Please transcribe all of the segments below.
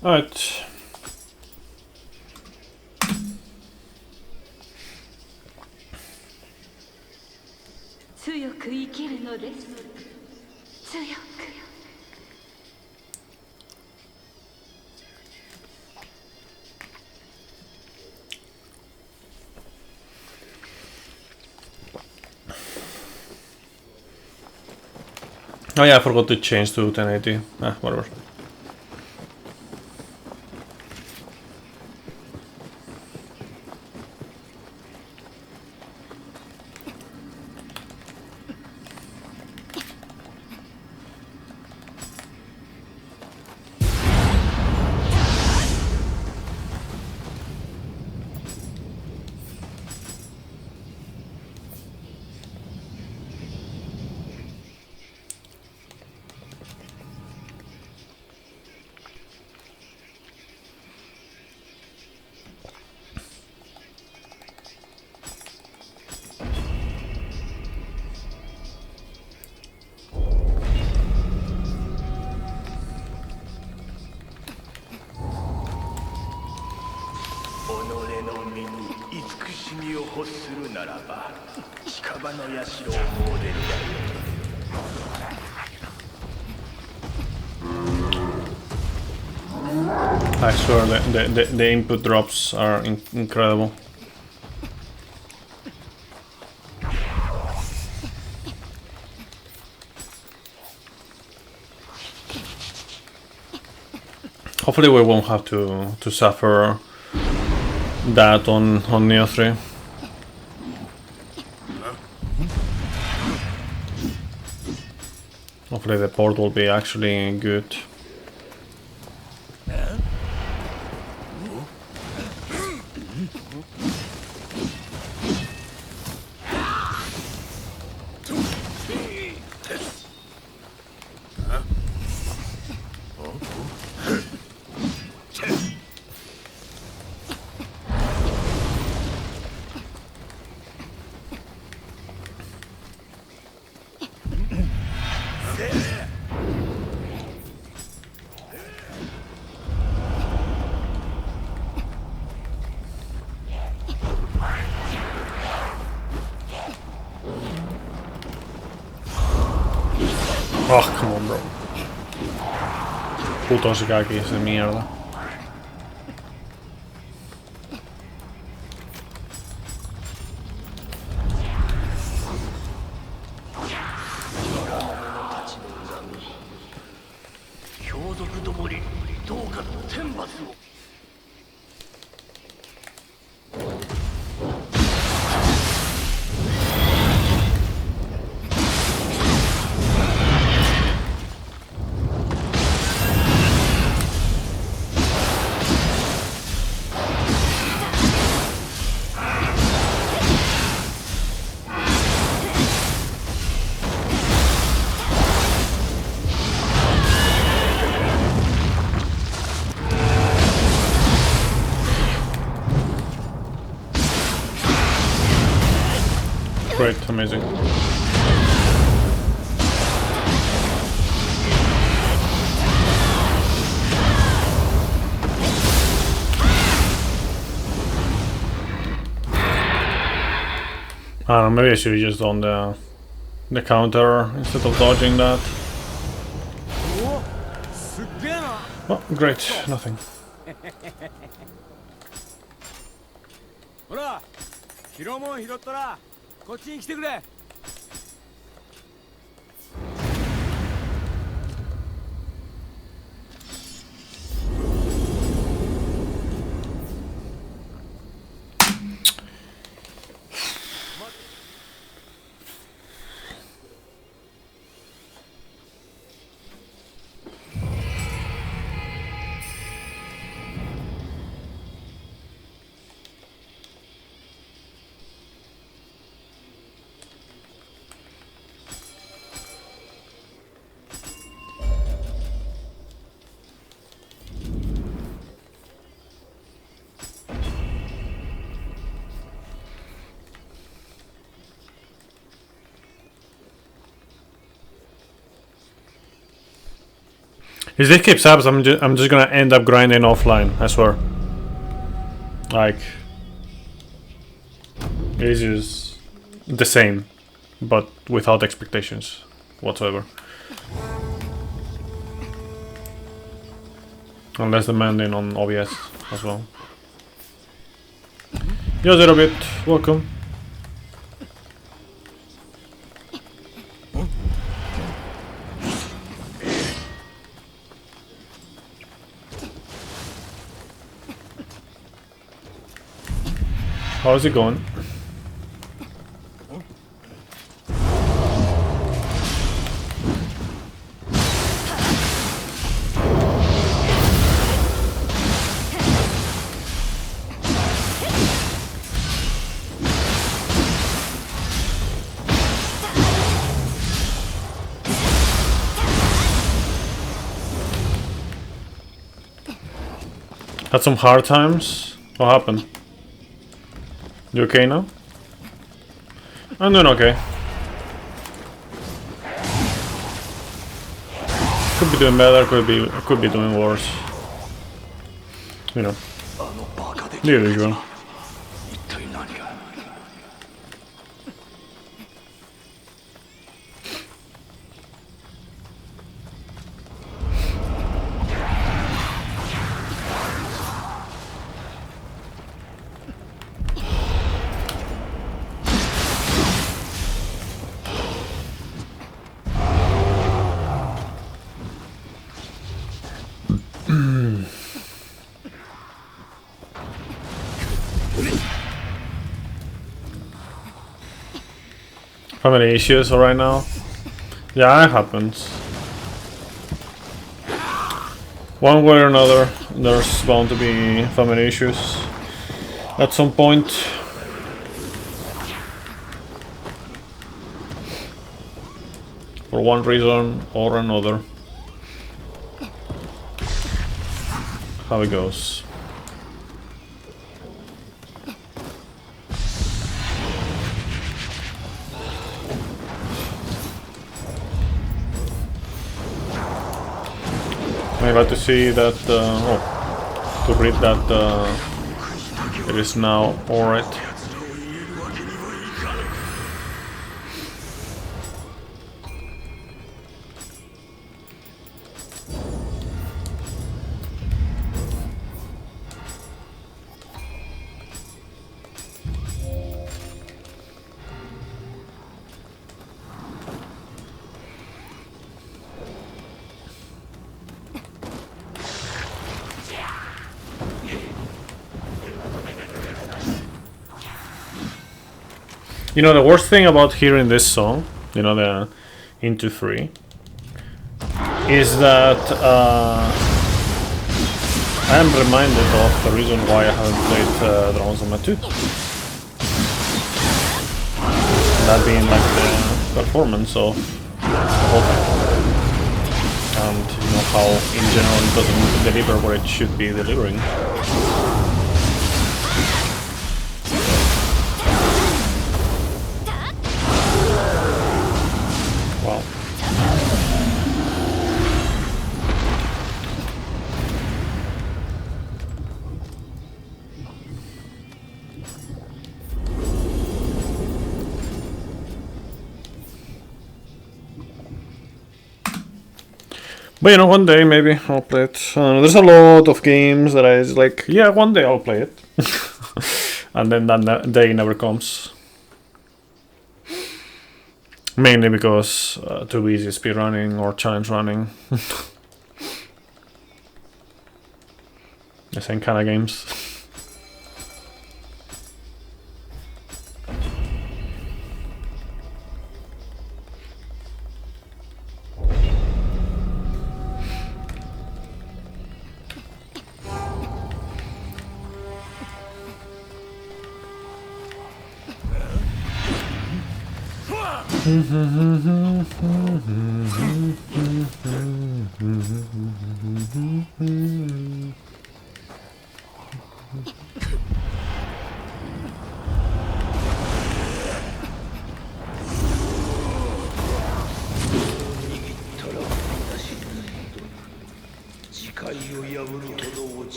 Alright. Oh yeah, I forgot to change to 1080. Ah, whatever. I swear the input drops are incredible. Hopefully we won't have to suffer that on Nioh 3. Hopefully the port will be actually good. Oh, come on, bro. Putos gakis de mierda. Great, amazing. I don't know, maybe I should have just done the counter instead of dodging that. Oh, great, nothing. If this keeps up, I'm just gonna end up grinding offline, I swear. Like, it's just the same, but without expectations whatsoever. Unless demanding on OBS as well. Yo, Zero Bit, welcome. How's it going? Had some hard times? What happened? You okay now? I'm doing okay. Could be doing better, could be doing worse. You know. The usual. Family issues right now? Yeah, it happens. One way or another, there's bound to be family issues at some point. For one reason or another. How it goes. I'm glad to see that, to read that it is now alright. You know, the worst thing about hearing this song, you know, the Into 3, is that I am reminded of the reason why I haven't played Dragon's Dogma 2. That being like the performance of the whole thing. And you know how in general it doesn't deliver where it should be delivering. But you know, one day maybe I'll play it. There's a lot of games that I was like, yeah, one day I'll play it. And then that day never comes. Mainly because too busy speedrunning or challenge running. The same kind of games.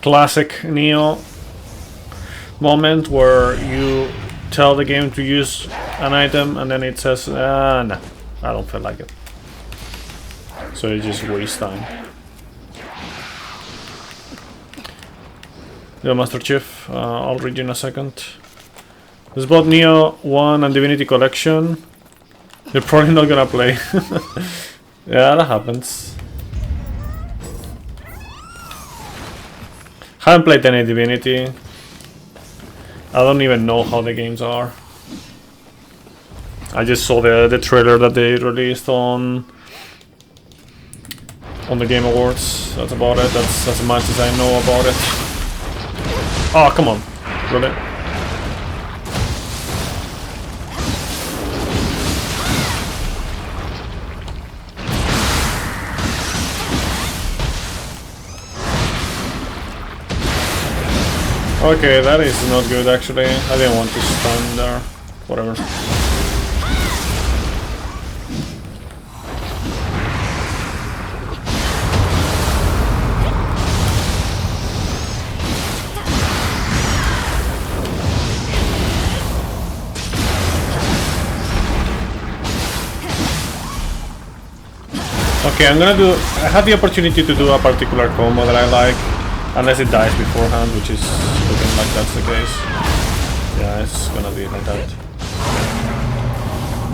Classic Nioh moment where you tell the game to use an item and then it says, no, I don't feel like it. So you just waste time. Yeah, Master Chief, I'll read you in a second. This bought Nioh 1 and Divinity Collection. You're probably not gonna play. Yeah, that happens. Haven't played any Divinity. I don't even know how the games are. I just saw the trailer that they released on the Game Awards. That's about it. That's as much as I know about it. Oh, come on. Really? Okay, that is not good actually. I didn't want to stun there. Whatever. Okay, I had the opportunity to do a particular combo that I like. Unless it dies beforehand, which is looking like that's the case. Yeah, it's gonna be like that.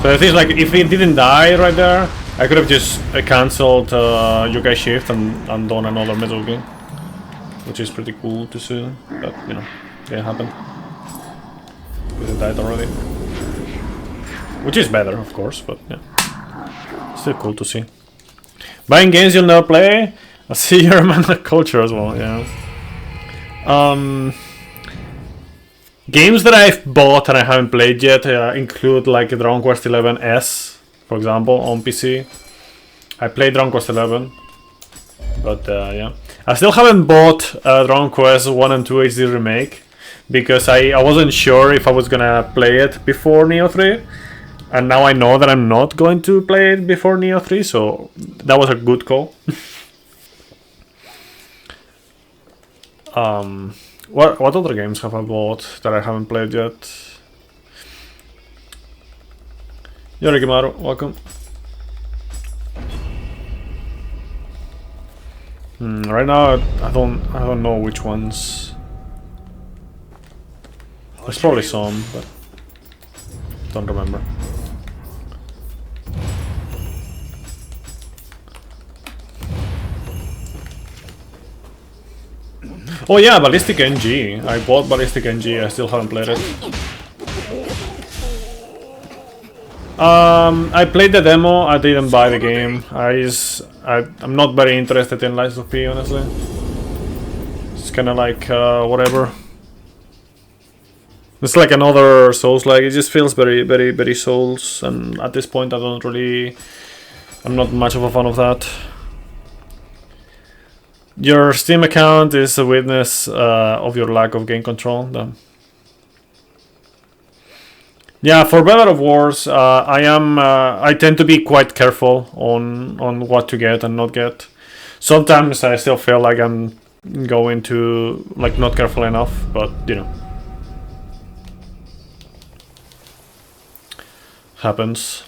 So the thing is, like, if it didn't die right there, I could have just cancelled Yokai Shift and done another Mezuki. Which is pretty cool to see, but, you know, didn't happen. Because it died already. Which is better, of course, but yeah. Still cool to see. Buying games you'll never play? I see you're a man of culture as well, yeah. Games that I've bought and I haven't played yet include like Dragon Quest XI S, for example, on PC. I played Dragon Quest XI, but yeah. I still haven't bought Dragon Quest 1 and 2 HD Remake, because I wasn't sure if I was gonna play it before Nioh 3. And now I know that I'm not going to play it before Nioh 3, so that was a good call. What other games have I bought that I haven't played yet? Yorikimaru, welcome. Right now I don't know which ones. There's probably some, but don't remember. Oh yeah, Ballistic NG. I bought Ballistic NG, I still haven't played it. I played the demo, I didn't buy the game. I'm not very interested in Lies of P, honestly. It's kinda like, whatever. It's like another Souls-like, it just feels very, very, very Souls, and at this point I'm not much of a fan of that. Your Steam account is a witness of your lack of game control. Yeah, for better or worse, I tend to be quite careful on what to get and not get. Sometimes I still feel like I'm going to like not careful enough, but you know, happens.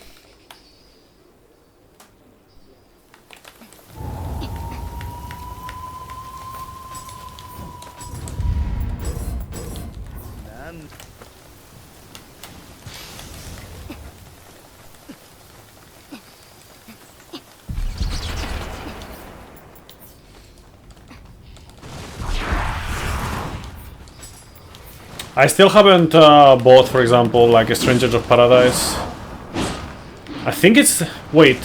I still haven't bought, for example, like a Strangers of Paradise. I think it's... Wait.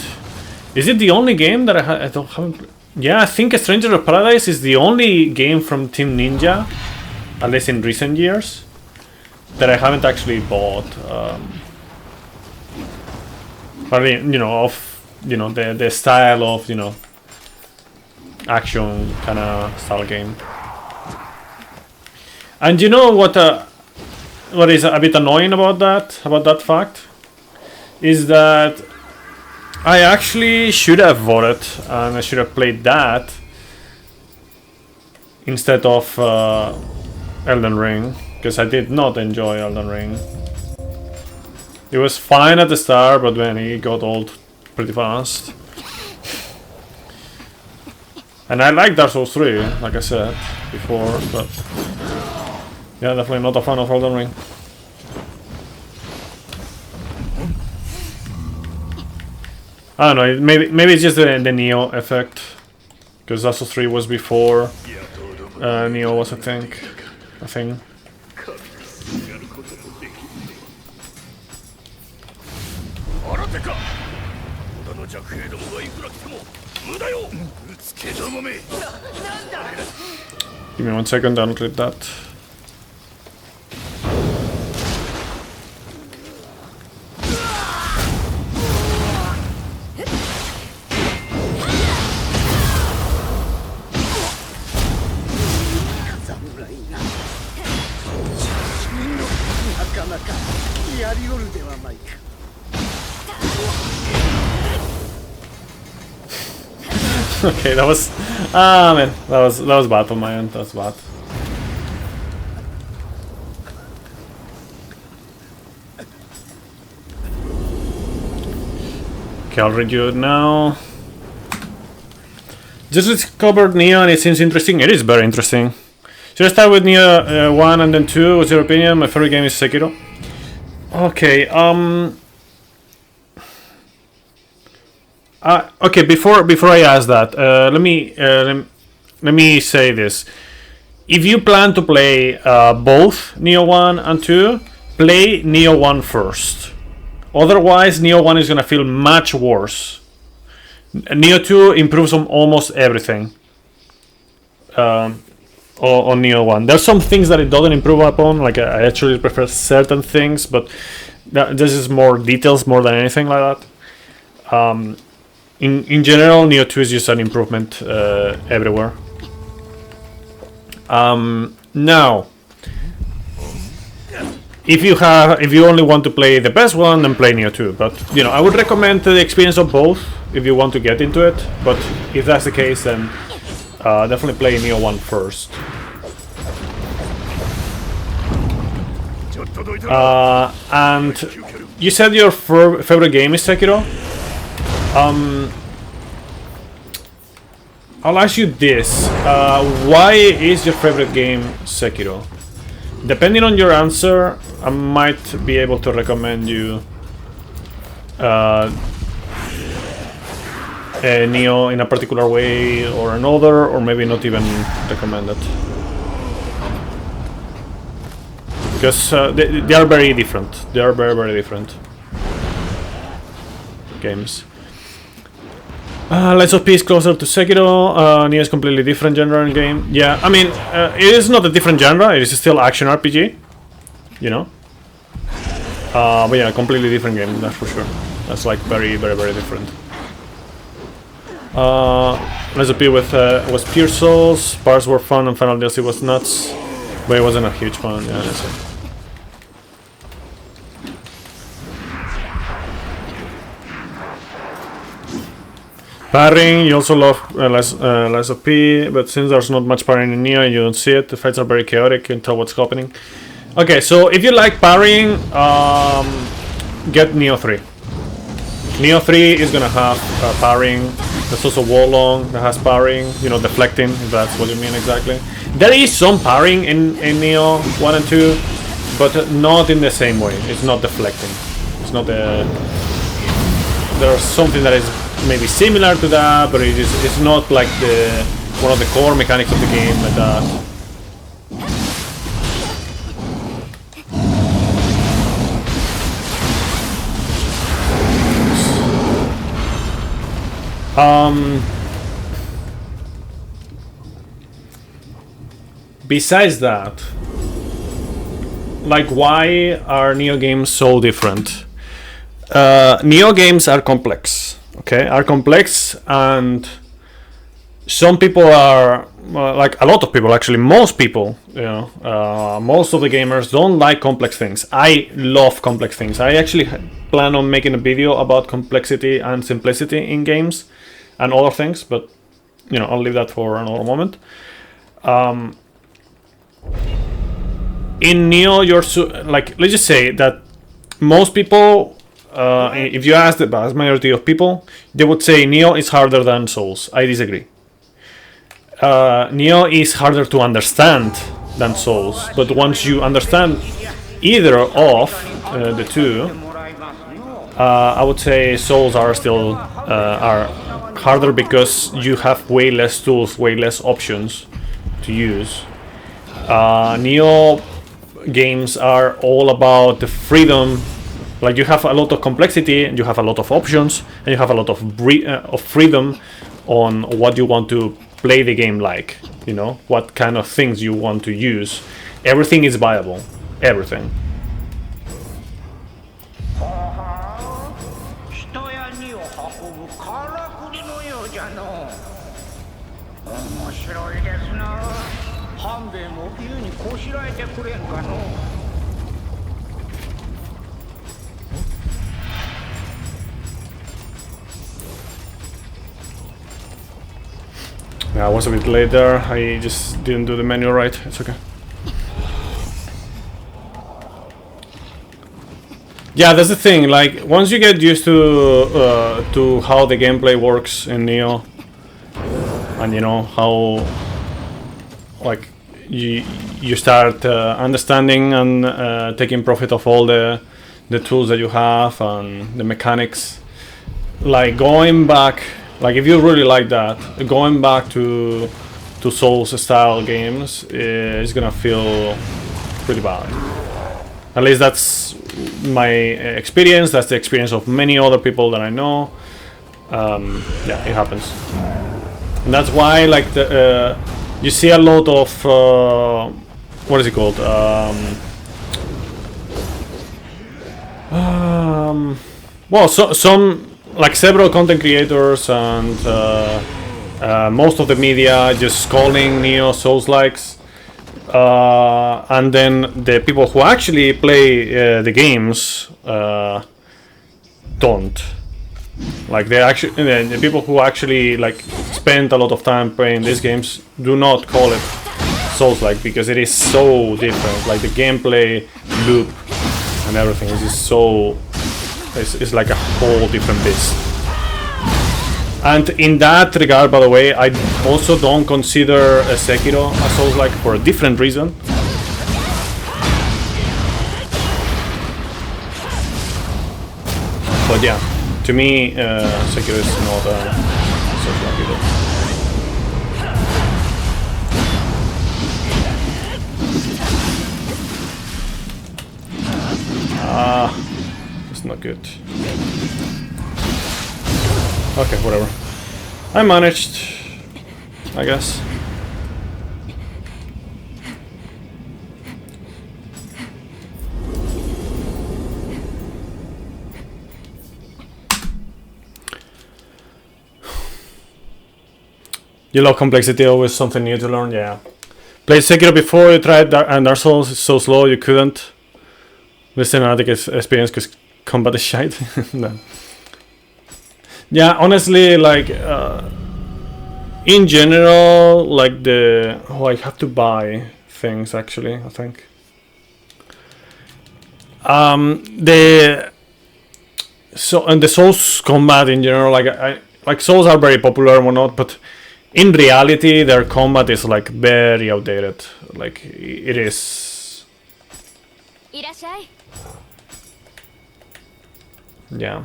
Is it the only game that I haven't... Yeah, I think Strangers of Paradise is the only game from Team Ninja, at least in recent years, that I haven't actually bought. I mean, you know, the style of, you know, action kind of style game. And you know what is a bit annoying about that fact? Is that I actually should have voted, and I should have played that instead of Elden Ring, because I did not enjoy Elden Ring. It was fine at the start, but then it got old pretty fast. And I like Dark Souls 3, like I said before, but yeah, definitely not a fan of Elden Ring. I don't know, maybe it's just the Nioh effect, because Dark Souls 3 was before Nioh was a thing. Give me 1 second, I'll read that. Okay, that was man, that was bad on my end. That was bad. Okay, I'll read you now. Just discovered Nioh and it seems interesting. It is very interesting. Should I start with Nioh 1 and then 2? What's your opinion? My favorite game is Sekiro. Okay, okay, before I ask that, let me say this. If you plan to play both Nioh 1 and 2, play Nioh 1 first. Otherwise, Nioh 1 is gonna feel much worse. Nioh 2 improves on almost everything on Nioh 1. There's some things that it doesn't improve upon, like I actually prefer certain things, but this is more details more than anything like that. In general, Nioh 2 is just an improvement everywhere. Now, if you only want to play the best one, then play Nioh 2. But you know, I would recommend the experience of both if you want to get into it. But if that's the case, then definitely play Nioh 1 first. And you said your favorite game is Sekiro. I'll ask you this. Why is your favorite game Sekiro? Depending on your answer, I might be able to recommend you Nioh in a particular way or another, or maybe not even recommend it. Because they are very different. They are very, very different games. Lies of P is closer to Sekiro. Nioh is completely different genre and game. Yeah, I mean, it is not a different genre. It is still action RPG, you know. But yeah, completely different game. That's for sure. That's like very, very, very different. Lies of P was pure Souls. Parts were fun and Final DLC was nuts, but it wasn't a huge fun. Yeah, that's it. Parrying, you also love Lies of P, but since there's not much parrying in Nioh, you don't see it. The fights are very chaotic, you can tell what's happening. Okay, so if you like parrying, get Nioh 3. Nioh 3 is gonna have parrying. There's also wall long that has parrying, you know, deflecting, if that's what you mean exactly. There is some parrying in Nioh 1 and 2, but not in the same way. It's not deflecting. It's not a... There's something that is maybe similar to that, but it's not like one of the core mechanics of the game like that. Besides that, like, why are Nioh games so different? Nioh games are complex. Okay, are complex, and some people are like a lot of people, actually, most people, you know, most of the gamers don't like complex things. I love complex things. I actually plan on making a video about complexity and simplicity in games and other things, but you know, I'll leave that for another moment. In Nioh, you're like, let's just say that most people, if you ask the vast majority of people, they would say Nioh is harder than Souls. I disagree. Nioh is harder to understand than Souls, but once you understand either of the two, I would say Souls are still are harder because you have way less tools, way less options to use. Nioh games are all about the freedom. Like, you have a lot of complexity, and you have a lot of options, and you have a lot of freedom on what you want to play the game like, you know, what kind of things you want to use. Everything is viable. Everything. Yeah, I was a bit late there. I just didn't do the menu right. It's okay. Yeah, that's the thing. Like, once you get used to how the gameplay works in Nioh, and you know how, like, you start understanding and taking profit of all the tools that you have and the mechanics, like going back. Like, if you really like that, going back to Souls style games is gonna feel pretty bad. At least that's my experience. That's the experience of many other people that I know. Yeah, it happens, and that's why, like, you see a lot of what is it called? Well, some. Like, several content creators and most of the media just calling Nioh Souls-likes, and then the people who actually play the games don't. Like, the people who actually, like, spend a lot of time playing these games do not call it Souls-like, because it is so different. Like, the gameplay loop and everything is just so. It's like a whole different beast. And in that regard, by the way, I also don't consider Sekiro a Souls-like for a different reason. But yeah, to me, Sekiro is not a Souls-like either. Not good. Okay, whatever. I managed, I guess. You love complexity, always something new to learn, yeah. Played Sekiro before, you tried Dark Souls, it's so slow you couldn't. This cinematic experience because combat is shite. No. Yeah, honestly, like, in general, like I have to buy things, actually, I think. The Souls combat in general, like Souls are very popular and whatnot, but in reality their combat is like very outdated. Like, it is. Yeah.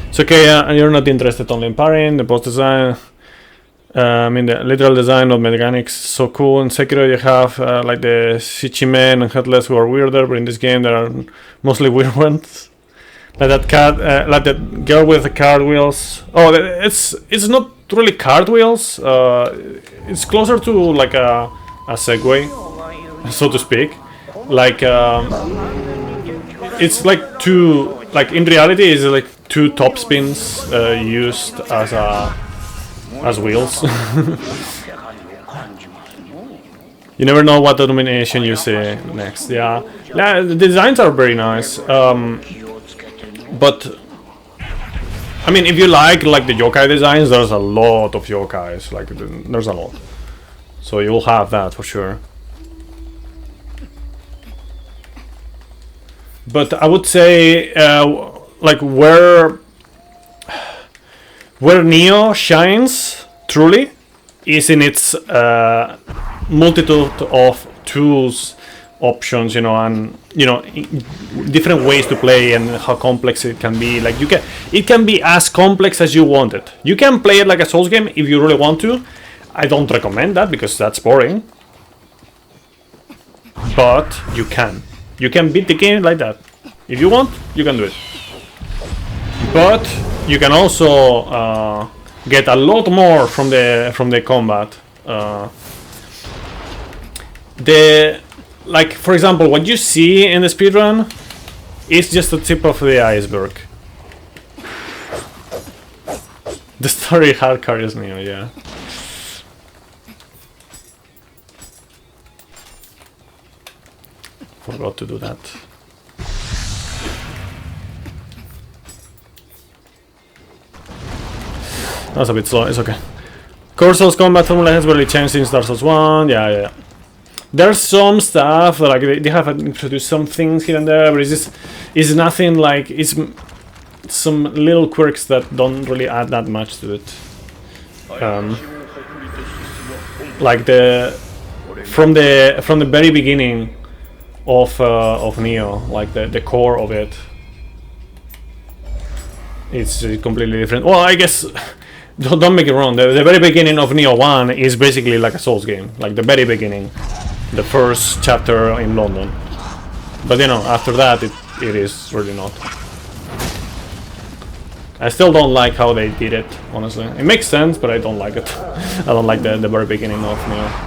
It's okay, and you're not interested only in parrying, the boss design, I mean the literal design of mechanics is so cool. In Sekiro you have like the Shichimen and Headless who are weirder, but in this game there are mostly weird ones. Like that cat, like that girl with the cartwheels. Oh, it's not really cartwheels. It's closer to like a Segway, so to speak. Like it's like two, like in reality it's like two top spins used as wheels. You never know what domination you see next. Yeah, the designs are very nice. But I mean, if you like the yokai designs, there's a lot of yokais. Like there's a lot, so you'll have that for sure. But I would say, like where Nioh shines truly is in its multitude of tools, options, you know, and you know, different ways to play and how complex it can be. Like it can be as complex as you want it. You can play it like a Souls game if you really want to. I don't recommend that because that's boring. But you can beat the game like that. If you want, you can do it. But you can also get a lot more from the combat. Like for example, what you see in the speedrun is just the tip of the iceberg. The story hard carries Nioh, yeah. Forgot to do that. That's a bit slow, it's okay. Core Souls combat formula has barely changed since Dark Souls 1, yeah. There's some stuff, like they have introduced some things here and there, but it's nothing like, it's some little quirks that don't really add that much to it. Like from the very beginning of Nioh, like the core of it, it's completely different. Well, I guess don't make it wrong. The very beginning of Nioh 1 is basically like a Souls game, like the very beginning, the first chapter in London. But you know, after that, it is really not. I still don't like how they did it, honestly. It makes sense, but I don't like it. I don't like the very beginning of Nioh.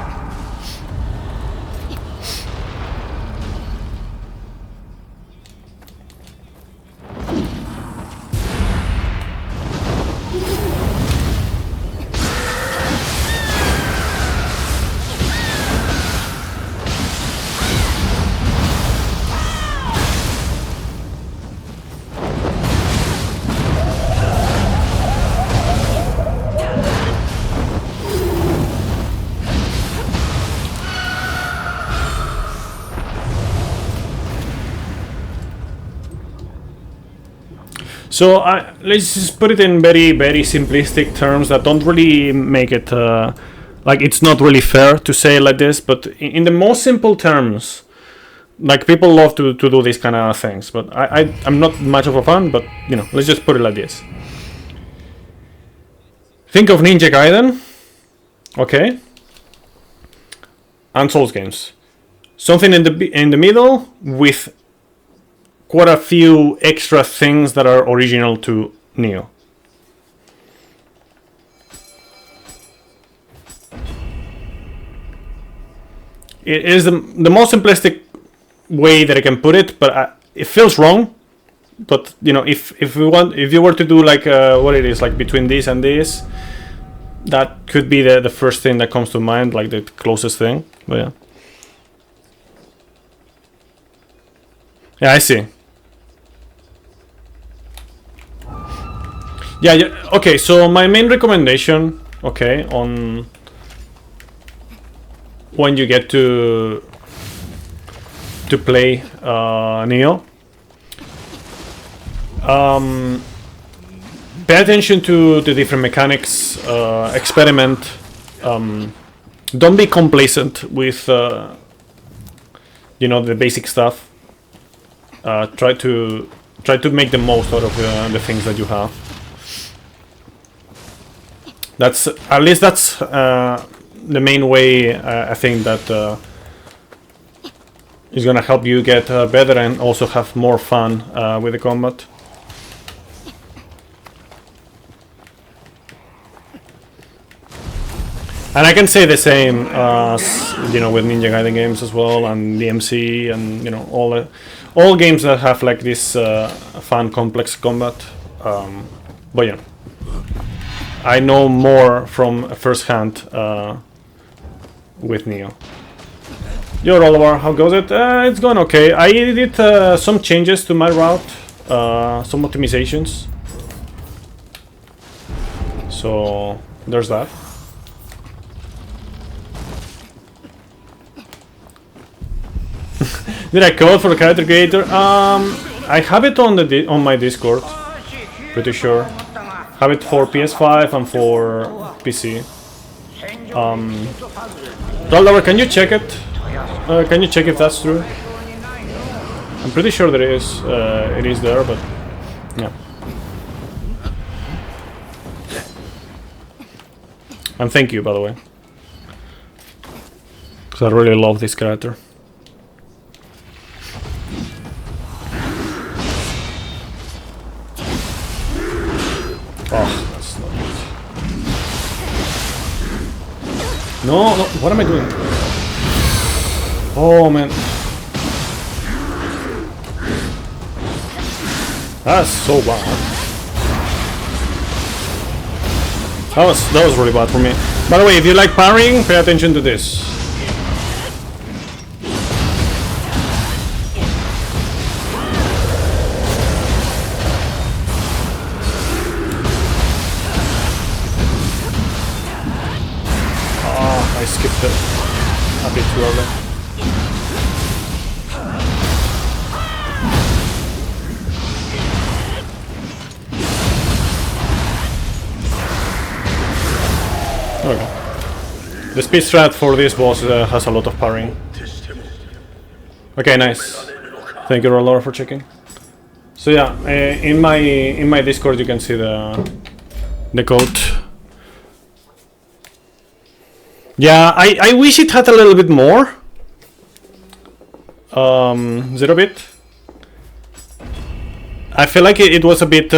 So let's just put it in very, very simplistic terms that don't really make it like it's not really fair to say it like this. But in the most simple terms, like people love to do these kind of things. But I'm not much of a fan. But you know, let's just put it like this. Think of Ninja Gaiden, okay, and Souls games. Something in the middle with quite a few extra things that are original to Nioh. It is the most simplistic way that I can put it, but it feels wrong. But you know, if you were to do like what it is, like between this and this, that could be the first thing that comes to mind, like the closest thing. But yeah. Yeah, I see. Yeah, okay, so my main recommendation, okay, on when you get to play Nioh, pay attention to the different mechanics, experiment, don't be complacent with you know, the basic stuff. Try to make the most out of the things that you have. That's at least that's the main way I think that is gonna help you get better and also have more fun with the combat. And I can say the same as, you know, with Ninja Gaiden games as well, and DMC, and, you know, all games that have like this fun, complex combat. But yeah, I know more from first hand with Nioh. Yo, Rollover, how goes it? It's going okay. I did some changes to my route, some optimizations. So there's that. Did I code for the character creator? I have it on the on my Discord. Pretty sure. Have it for PS5 and for PC. Rollover, can you check it? Can you check if that's true? I'm pretty sure there is. It is there, but yeah. And thank you, by the way, because I really love this character. Oh, that's not good. No, no, what am I doing? Oh man. That's so bad. That was really bad for me. By the way, if you like parrying, pay attention to this. I skipped it a bit too early. Okay. The speed strat for this boss has a lot of parrying. Okay, nice. Thank you, Rollover, for checking. So yeah, in my Discord you can see the code. Yeah, I wish it had a little bit more. 0-bit. I feel like it was a bit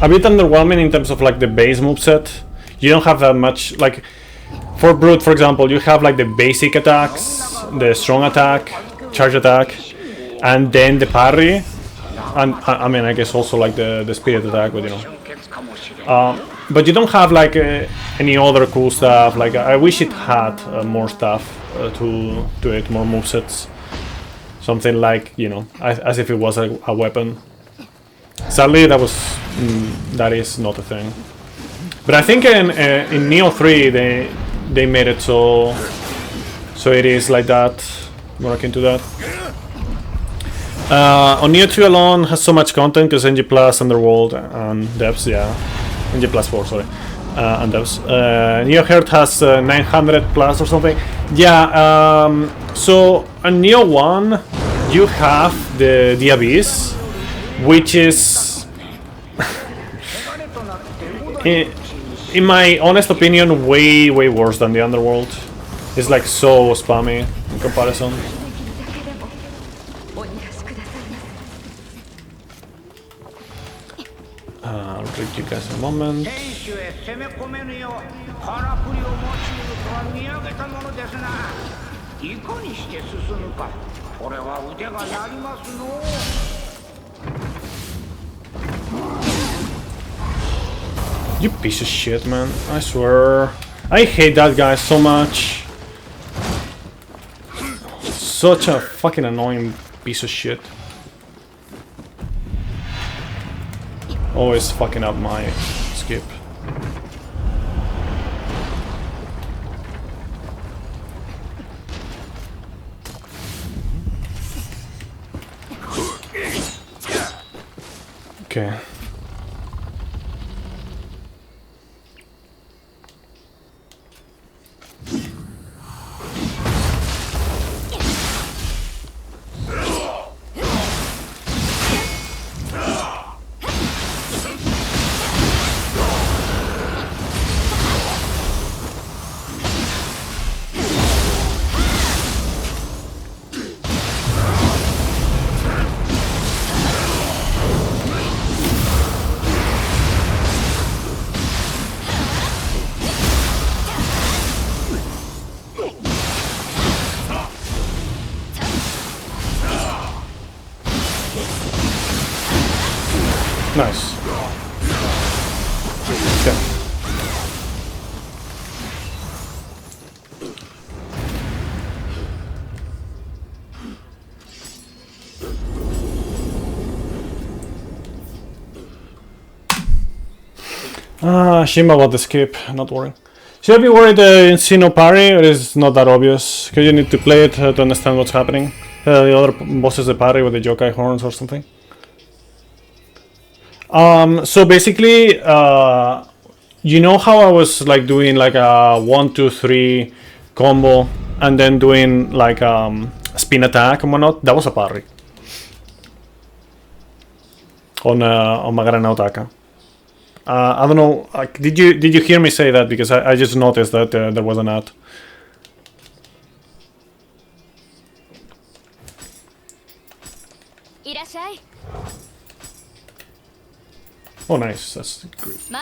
underwhelming in terms of like the base moveset. You don't have that much, like for Brute, for example, you have like the basic attacks, the strong attack, charge attack, and then the parry, and I mean I guess also like the spirit attack, but you know. But you don't have like any other cool stuff. Like I wish it had more stuff to it, more movesets. Something like, you know, as if it was a weapon. Sadly, that is not a thing. But I think in Nioh 3 they made it so it is like that. More akin to that. On Nioh 2 alone has so much content because NG Plus, Underworld, and Devs, yeah. NG Plus 4, sorry. And Devs. Nioh Heart has 900 plus or something. Yeah, so on Nioh 1 you have the Abyss, which is in my honest opinion way worse than the Underworld. It's like so spammy in comparison. I'll read you guys in a moment. You piece of shit, man. I swear. I hate that guy so much. Such a fucking annoying piece of shit. Always fucking up my skip. Okay. Nice. Okay. Shame about the skip, not worrying. Should I be worried in Sinnoh parry, or is it not that obvious? Because you need to play it to understand what's happening. The other bosses the parry with the yokai horns or something. So basically, you know how I was like doing like a 1-2-3 combo and then doing like spin attack and whatnot? That was a parry. On Magara no Otaka. I don't know. Did you hear me say that? Because I just noticed that there was an ad. Oh, nice. That's great.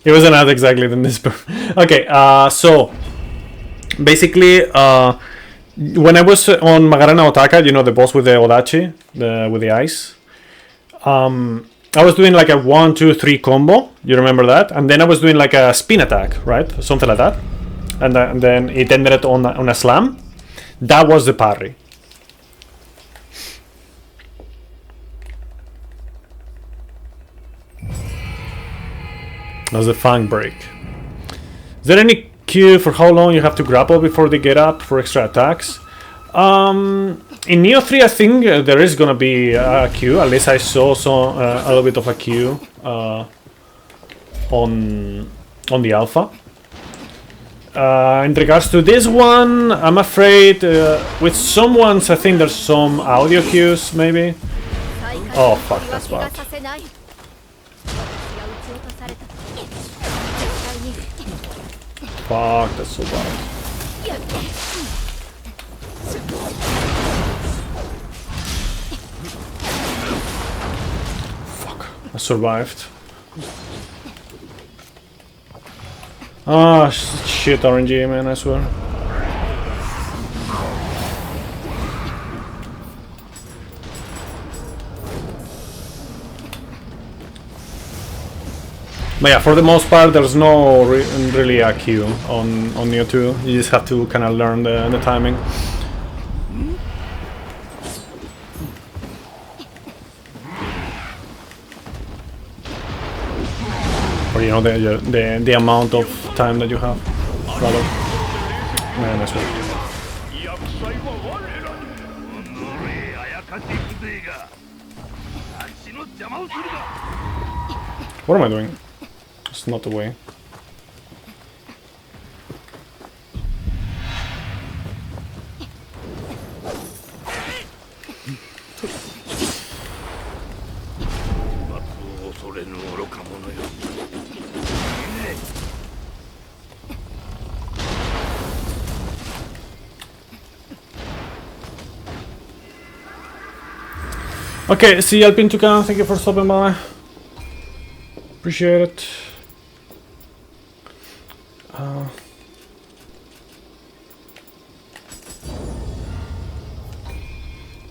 It was an ad exactly than this. Okay. So basically, when I was on Magara no Otaka, you know, the boss with the Odachi, with the ice. I was doing like a 1-2-3 combo. You remember that? And then I was doing like a spin attack, right? Something like that. And then it ended on a slam. That was the parry. That's the fang break. Is there any cue for how long you have to grapple before they get up for extra attacks? In Nioh 3, I think there is gonna be a queue. At least I saw a little bit of a queue on the alpha. In regards to this one, I'm afraid with some ones I think there's some audio cues maybe. Oh fuck, that's bad. Fuck, that's so bad. I survived. Ah, shit RNG, man, I swear. But yeah, for the most part, there's no really a queue on Nioh 2. You just have to kind of learn the timing. Or you know the amount of time that you have, rather. Man, that's right. What am I doing? It's not the way. Okay, see you, Alpin Tucan. Thank you for stopping by. Appreciate it.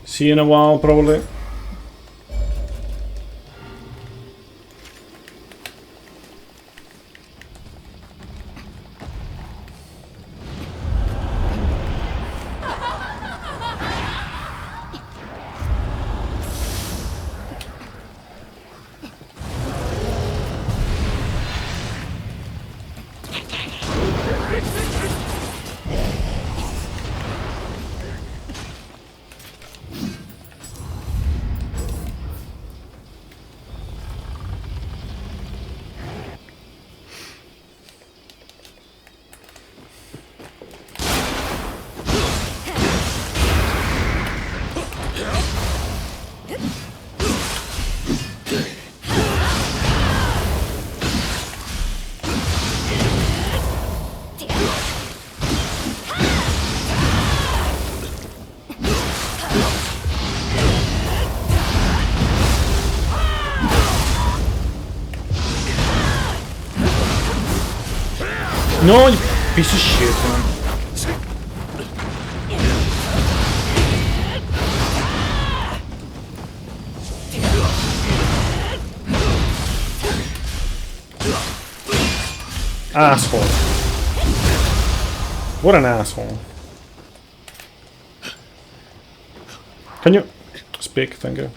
See you in a while, probably. No, you piece of shit, man. Asshole. What an asshole. Can you speak? Thank you.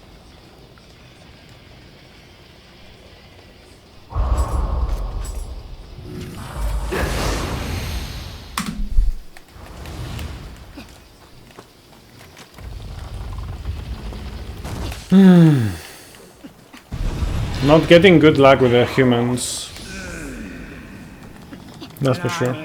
Not getting good luck with the humans. That's for sure.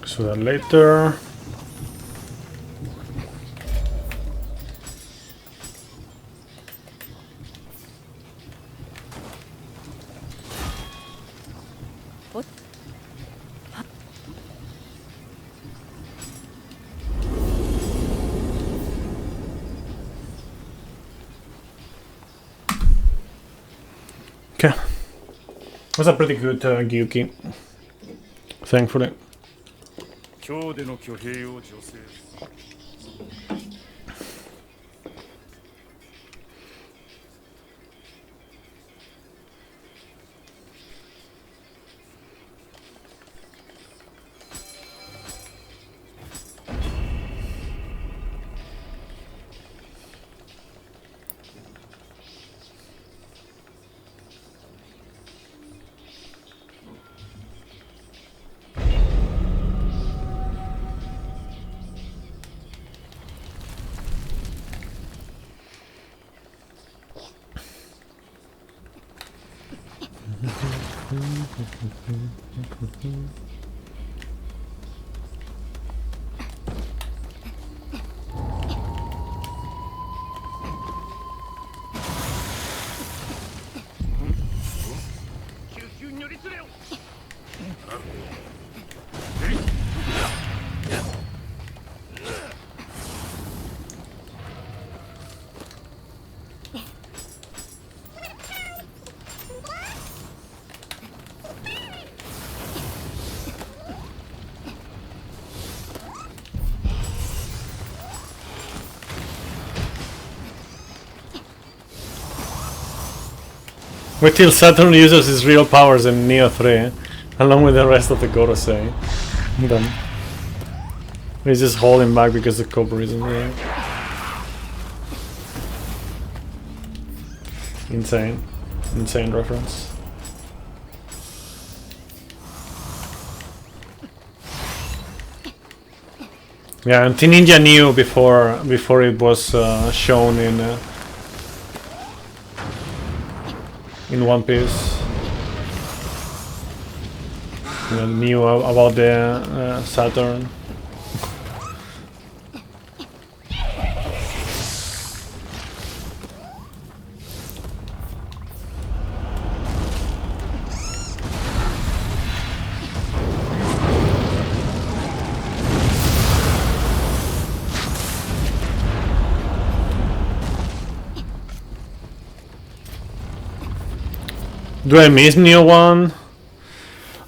So that later. Okay. Was a pretty good Gyuki. Thankfully. Wait till Saturn uses his real powers in Nioh 3, along with the rest of the Gorosei. Then he's just holding back because the Cobra isn't there. Insane. Insane reference. Yeah, and Ninja knew before it was shown in One Piece. You knew about the Saturn. Do I miss Nioh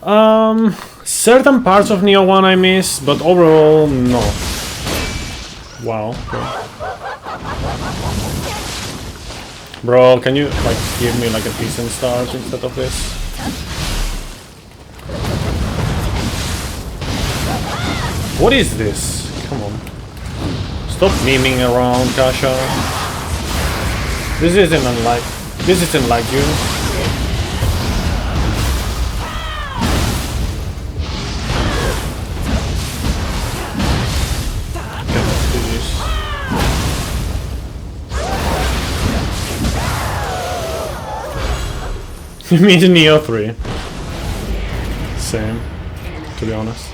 1? Certain parts of Nioh 1 I miss, but overall, no. Wow. Okay. Bro, can you like give me like a decent start instead of this? What is this? Come on. Stop memeing around, Kasha. This isn't like you. Can't do this. You mean Nioh 3? Same, to be honest.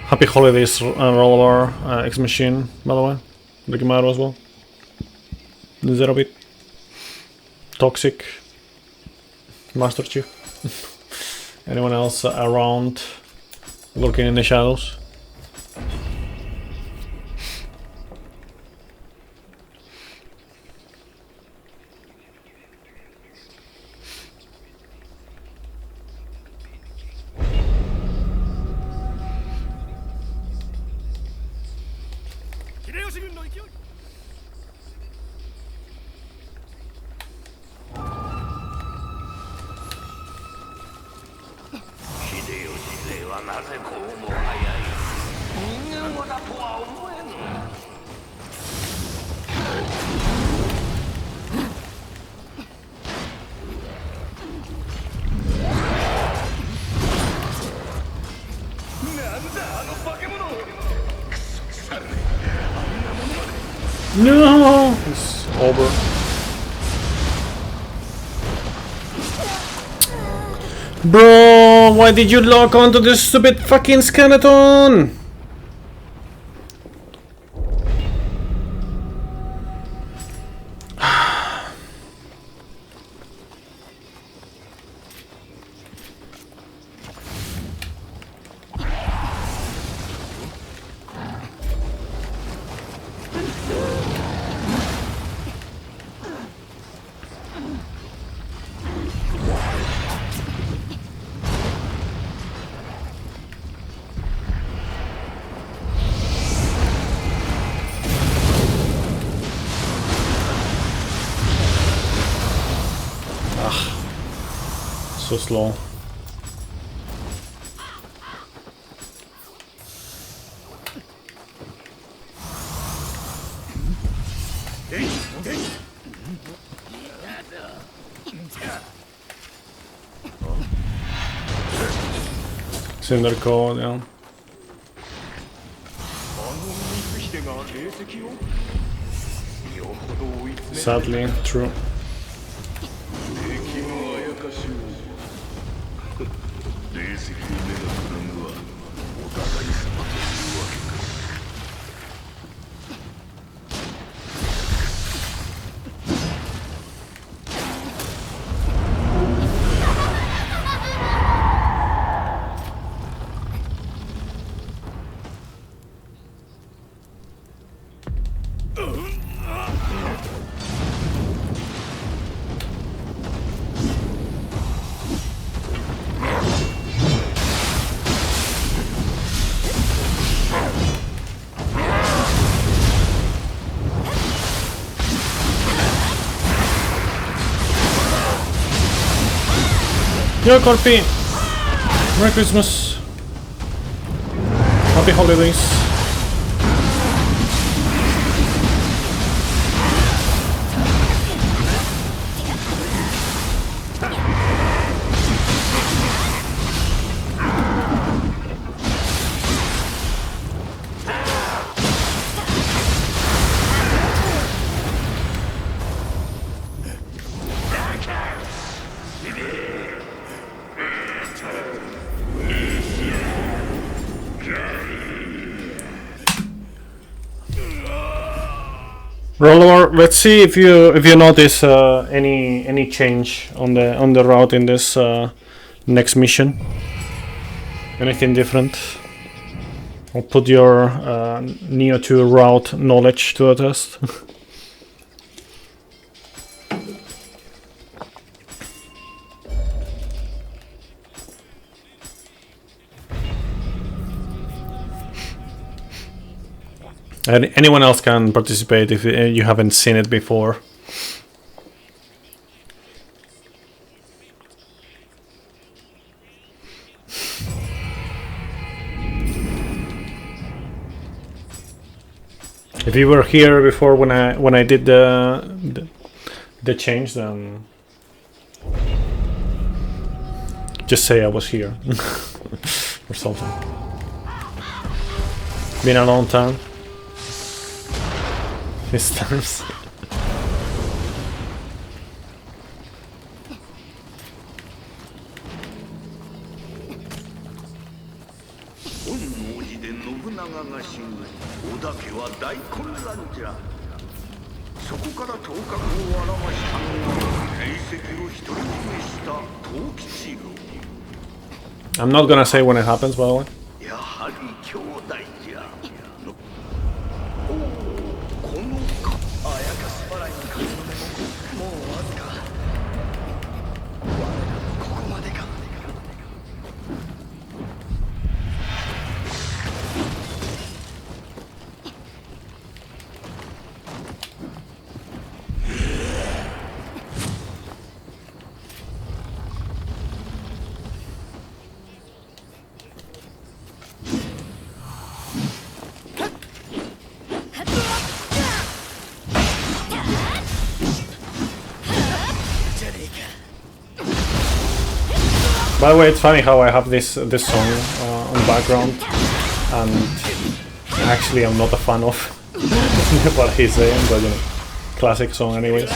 Happy holidays, Rollover X Machine, by the way. Rikimaru as well. Zero Bit. Toxic. Master Chief. Anyone else around lurking in the shadows? No! It's over. Bro, why did you lock onto this stupid fucking skeleton? So slow. Cinder code, yeah. Sadly, true. Yo, Corpi! Merry Christmas! Happy holidays! Roller, let's see if you notice any change on the route in this next mission. Anything different? I'll put your Nioh 2 route knowledge to a test. And anyone else can participate if you haven't seen it before. If you were here before when I did the change, then just say I was here or something. Been a long time. These times. I'm not gonna say when it happens, by the way. By the way, it's funny how I have this song on the background, and actually I'm not a fan of what he's saying, but you know, classic song anyways.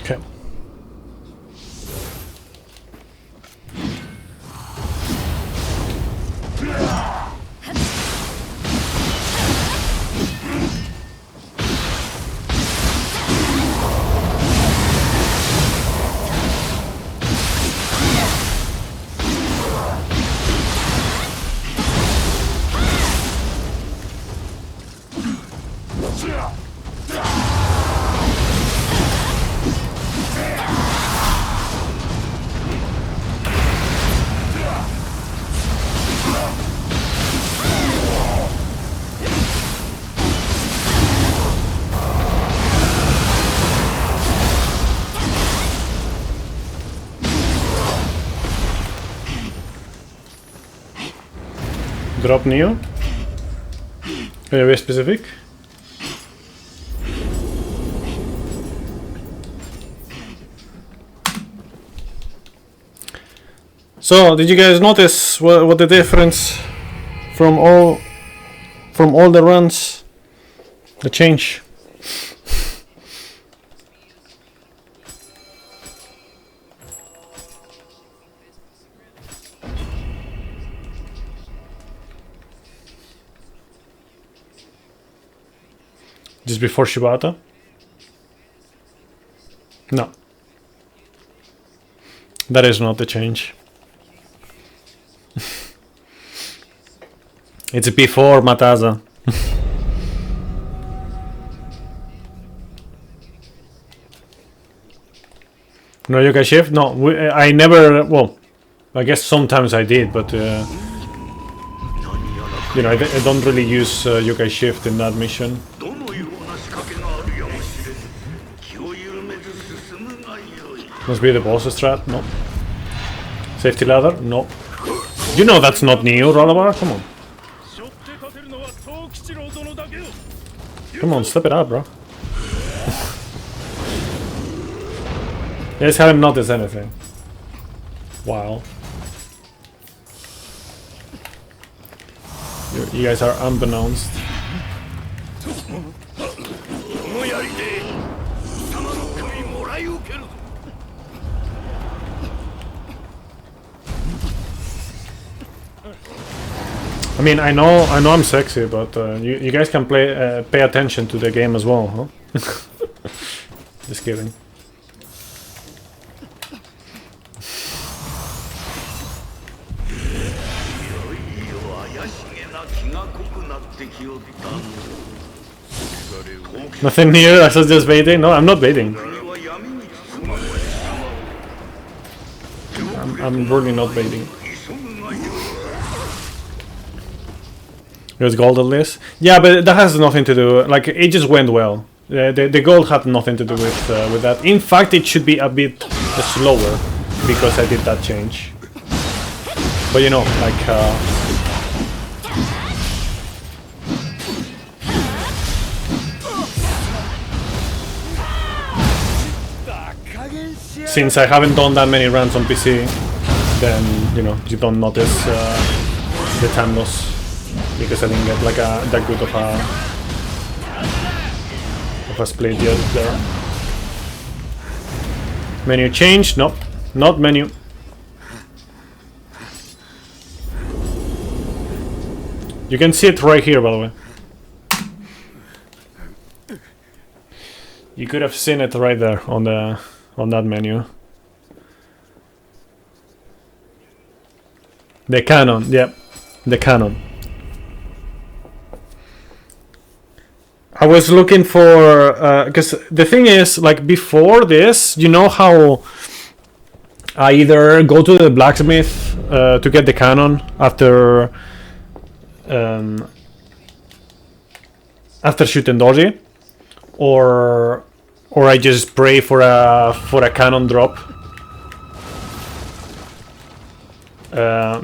Okay. Drop Nioh? Very specific. So, did you guys notice what the difference from all the runs, the change? Just before Shibata? No. That is not the change. It's before Mataza. No yokai shift? No, I never... Well, I guess sometimes I did, but... you know, I don't really use yokai shift in that mission. Must be the boss strat? No. Safety ladder? No. You know that's not Nioh, Ralabar? Come on. Come on, step it up, bro. You guys haven't noticed anything. Wow. You guys are unbeknownst. I mean, I know I'm sexy, but you guys can pay attention to the game as well, huh? Just kidding. Nothing new, I was just baiting. No, I'm not baiting. I'm really not baiting. There's gold on this. Yeah, but that has nothing to do. Like, it just went well. The gold had nothing to do with that. In fact, it should be a bit slower because I did that change. But you know, like since I haven't done that many runs on PC, then you know you don't notice the time loss. Because I didn't get like that good of a split yet there. Menu change? Nope, not menu. You can see it right here, by the way. You could have seen it right there on that menu. The cannon, yep, the cannon. I was looking for, because the thing is, like before this, you know how I either go to the blacksmith to get the cannon after shooting Doji, or I just pray for a cannon drop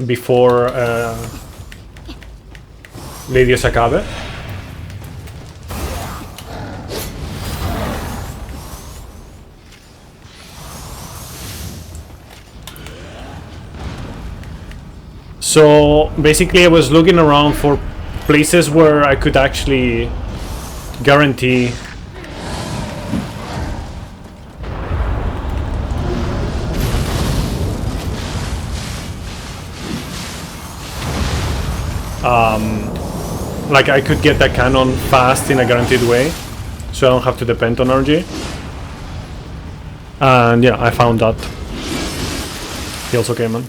before Lady Sakabe. So basically I was looking around for places where I could actually guarantee like I could get that cannon fast in a guaranteed way, so I don't have to depend on RG. And yeah, I found that. He also came in.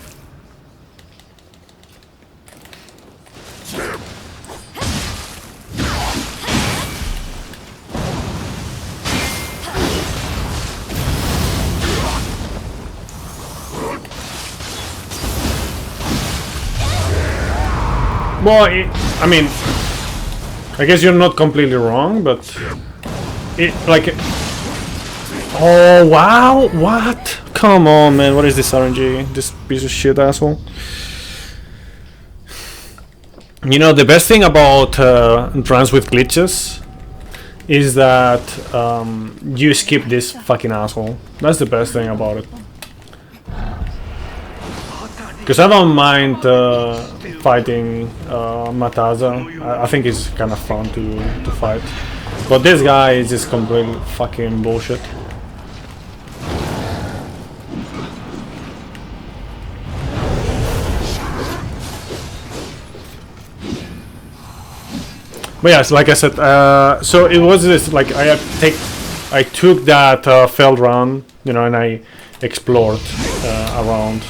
Well, I mean, I guess you're not completely wrong, but it like. Oh wow! What? Come on, man! What is this RNG? This piece of shit asshole. You know, the best thing about runs with glitches is that you skip this fucking asshole. That's the best thing about it. Because I don't mind fighting Mataza. I think it's kind of fun to fight. But this guy is just complete fucking bullshit. But yes, like I said, so it was this, like I took that failed run, you know, and I explored around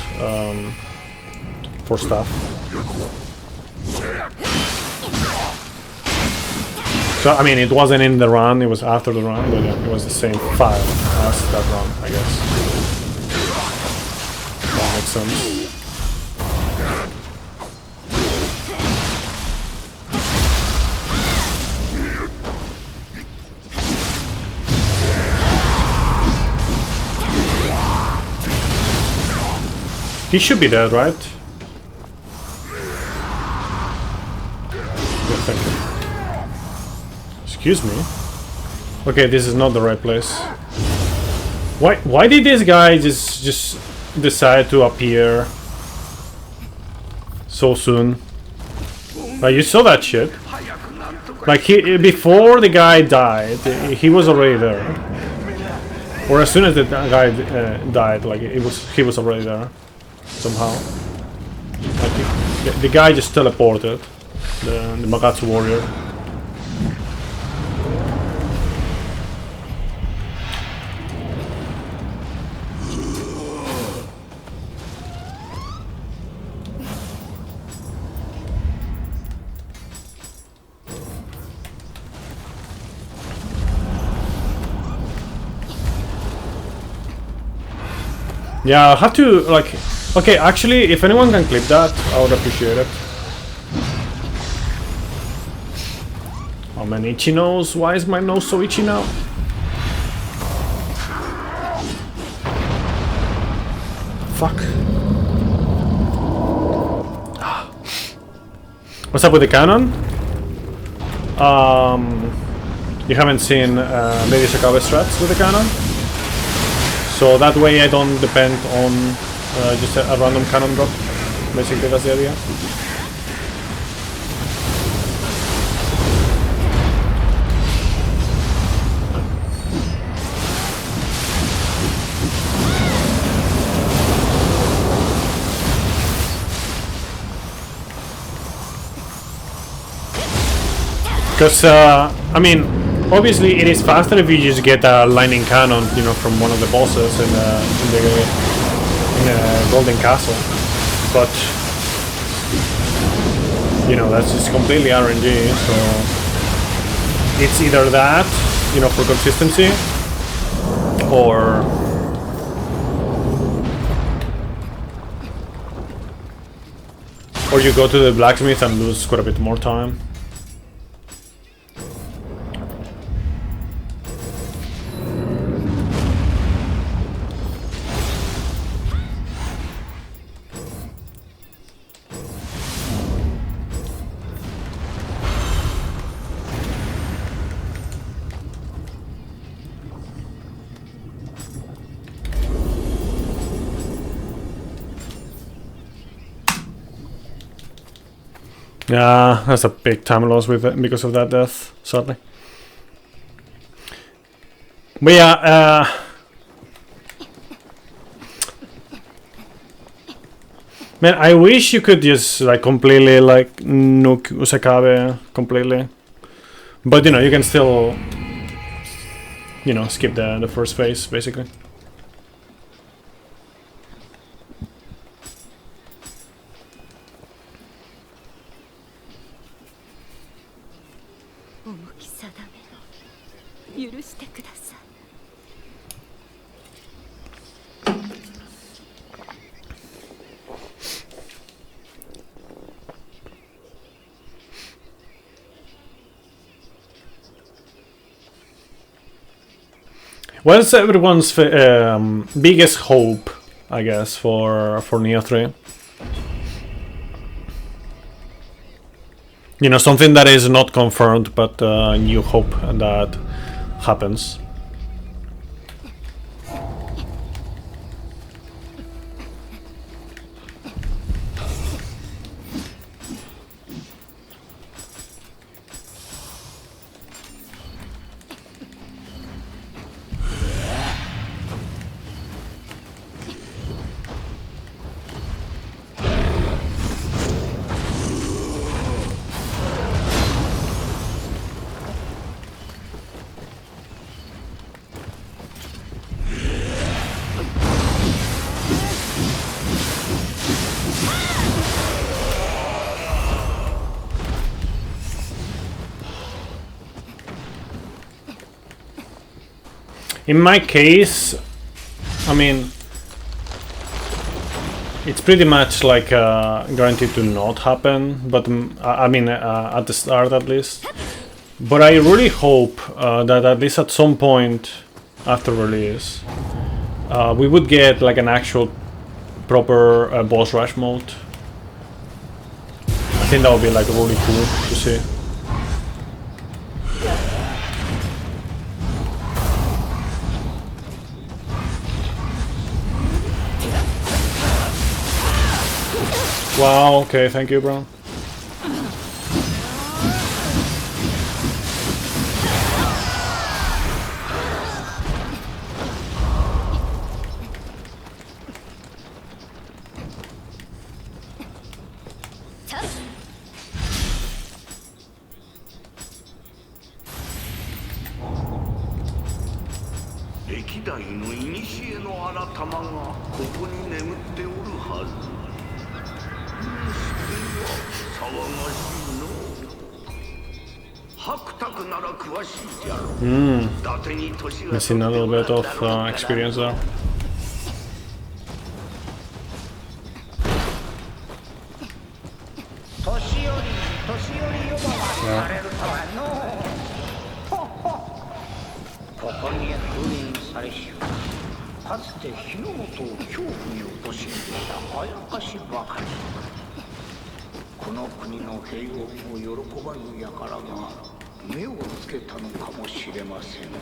for stuff. So I mean, it wasn't in the run; it was after the run, but yeah, it was the same file as that run, I guess. That makes sense. He should be dead, right? Excuse me. Okay, this is not the right place. Why did this guy just decide to appear so soon? But you saw that shit. Like before the guy died, he was already there. Or as soon as the guy died, like he was already there somehow. Like the guy just teleported. The Magatsu warrior. Yeah, I'll have to, like... Okay, actually, if anyone can clip that, I would appreciate it. Oh man, itchy nose. Why is my nose so itchy now? Fuck. What's up with the cannon? You haven't seen Lady Sakabe strats with the cannon? So that way I don't depend on just a random cannon drop. Basically that's the idea. Because, I mean, obviously it is faster if you just get a lightning cannon, you know, from one of the bosses in the Golden Castle. But, you know, that's just completely RNG, so... It's either that, you know, for consistency, or... Or you go to the blacksmith and lose quite a bit more time. Yeah, that's a big time loss with it because of that death, sadly. But yeah, man, I wish you could just like completely like nuke Usakabe completely. But you know, you can still, you know, skip the first phase basically. What's everyone's biggest hope, I guess, for Nioh 3? You know, something that is not confirmed, but you hope that happens. In my case, I mean, it's pretty much like guaranteed to not happen, but I mean at the start at least. But I really hope that at least at some point after release, we would get like an actual proper boss rush mode. I think that would be like really cool to see. Wow, okay, thank you, bro. 歴代の古の新たまがここに眠っておるはず。騒がしいの。白卓なら詳しいじゃろう。伊達に年が Missing a little bit of experience there. 年寄り呼ばわりされるとはのここに封印されしかつて日の本を恐怖に陥れたあやかしばかり。この国の平穏を喜ばぬ輩が目をつけたのかもしれませんの。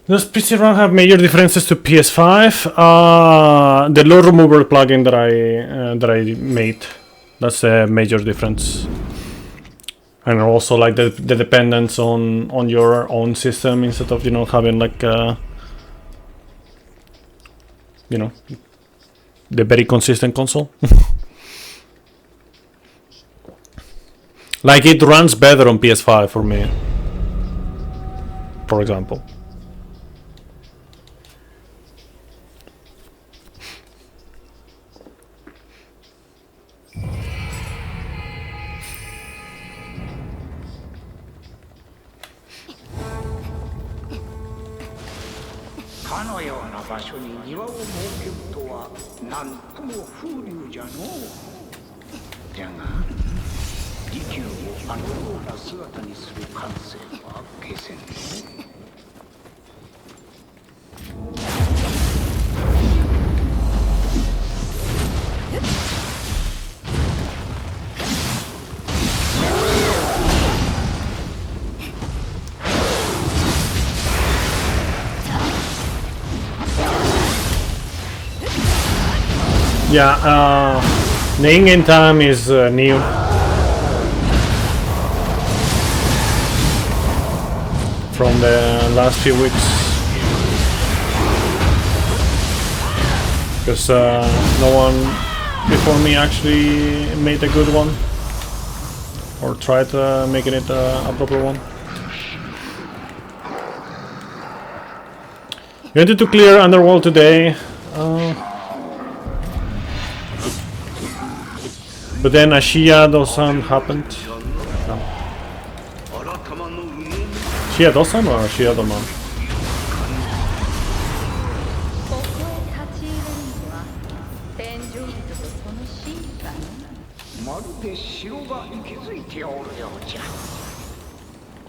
Does PC ROM have major differences to PS5? The load remover plugin that I made, that's a major difference. And also like the dependence on your own system instead of, you know, having like you know, the very consistent console. Like it runs better on PS5 for me, for example. Yeah, the in-game time is Nioh. From the last few weeks. Because no one before me actually made a good one. Or tried making it a proper one. You wanted to clear Underworld today. But then Ashia doesn't happen. No. 改まのうのみ Ashia doesn't or Ashia doesn't? ここへ立ち入れるのは天井人とその神官。まるで城が息づいておるようじゃ。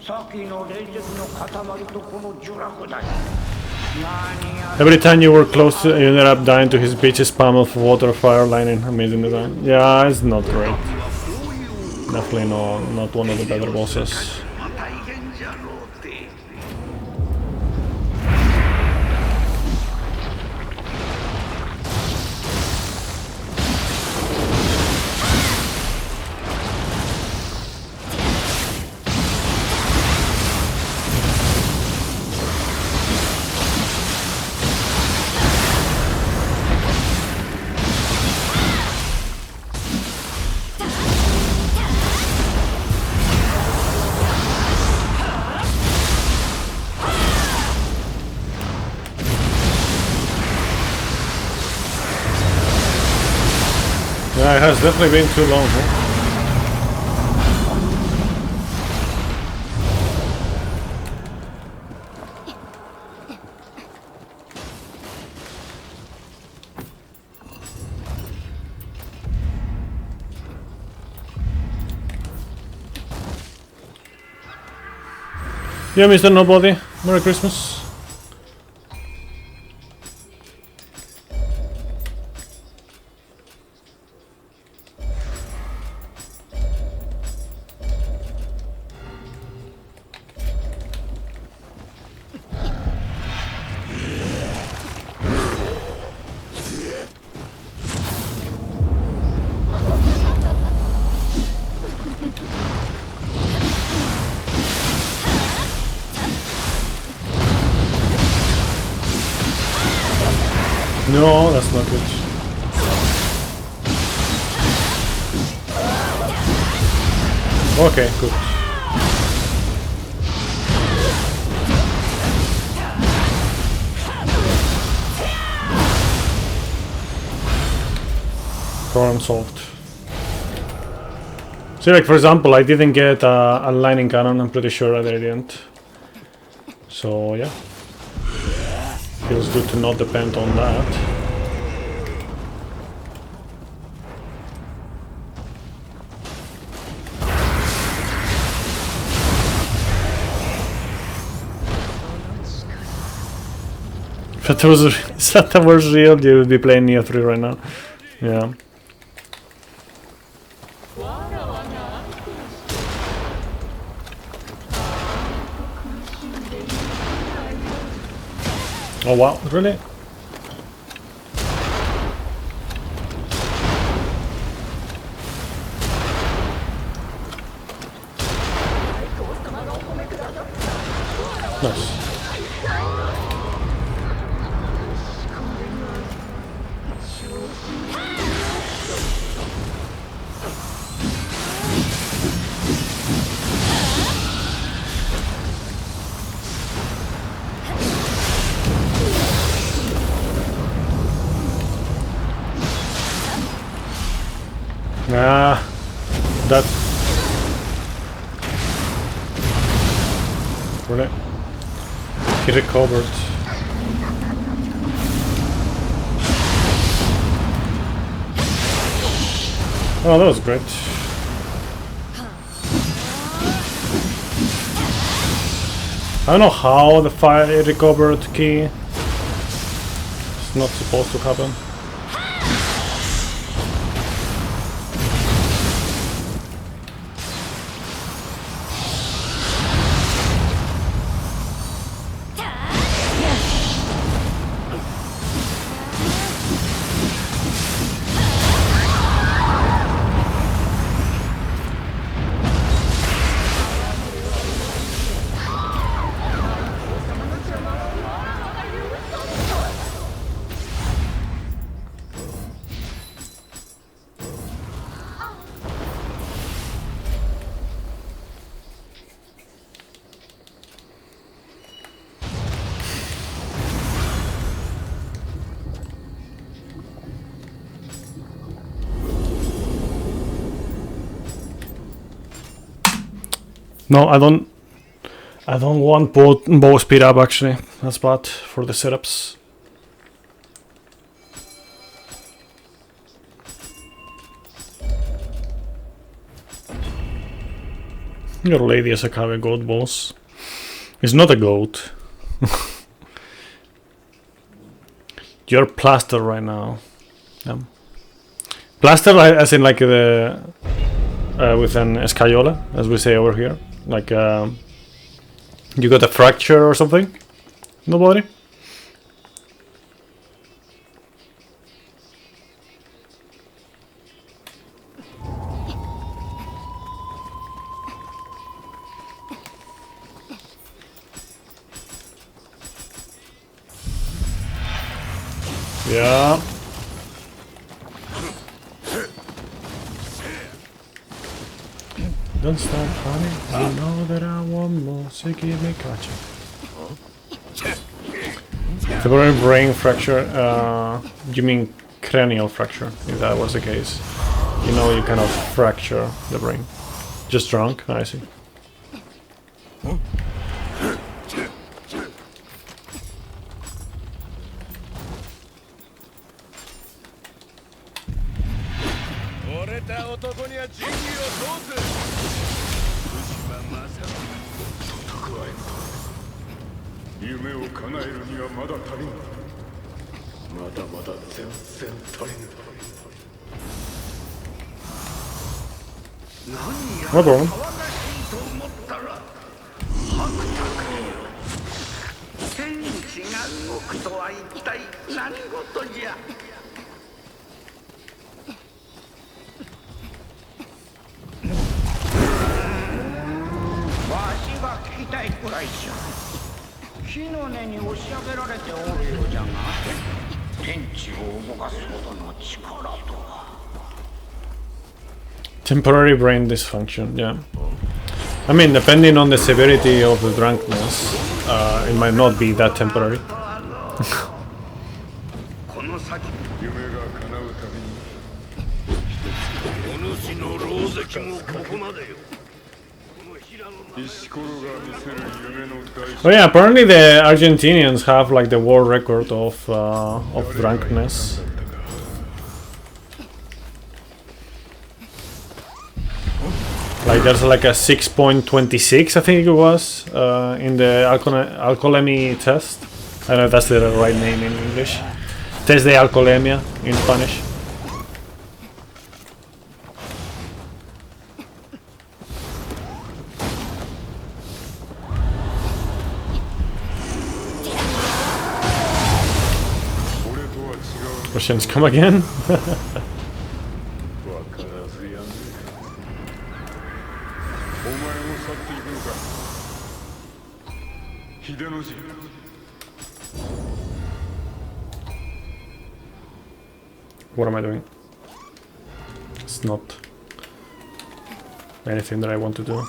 さっきの霊石の塊とこの呪落だよ。何や Every time you were close, you ended up dying to his bitchy spam of water, fire, lightning. Amazing design. Yeah, it's not great. Definitely not one of the better bosses. は大変じゃろうて Yeah, it has definitely been too long, huh? Yeah, Mr. Nobody. Merry Christmas. No, that's not good. Okay, good. Problem solved. See, like for example, I didn't get a lightning cannon. I'm pretty sure that I didn't. So yeah, feels good to not depend on that. If that was real, you would be playing Nioh 3 right now. Yeah. Oh wow, really? Nice. Ah, that really. He recovered. Oh, that was great. I don't know how the fire recovered key. It's not supposed to happen. No, I don't. I don't want bow speed up actually. That's bad for the setups. Your lady is a Akave goat boss. It's not a goat. You're plaster right now. Yeah. Plaster as in like the with an escayola, as we say over here. Like you got a fracture or something? Nobody? Yeah. Don't stop, honey. You know that I want more, so give me catch. Temporary brain fracture. You mean cranial fracture? If that was the case, you know you cannot fracture the brain. Just drunk. I see. No problem. 天地が動くとは一体何事じゃ。わしが聞きたいくらいじゃ。木の根に押し上げられておるようじゃが、天地を動かすほどの力とは。 Temporary brain dysfunction. Yeah. I mean, depending on the severity of the drunkenness, it might not be that temporary. この先夢が叶うたびにお主の狼藉もここまでよ。 Oh yeah, apparently the Argentinians have like the world record of drunkenness. Like there's like a 6.26, I think it was, in the alcoholemia test. I don't know if that's the right name in English. Test de alcoholemia in Spanish. Questions come again? What am I doing? It's not anything that I want to do.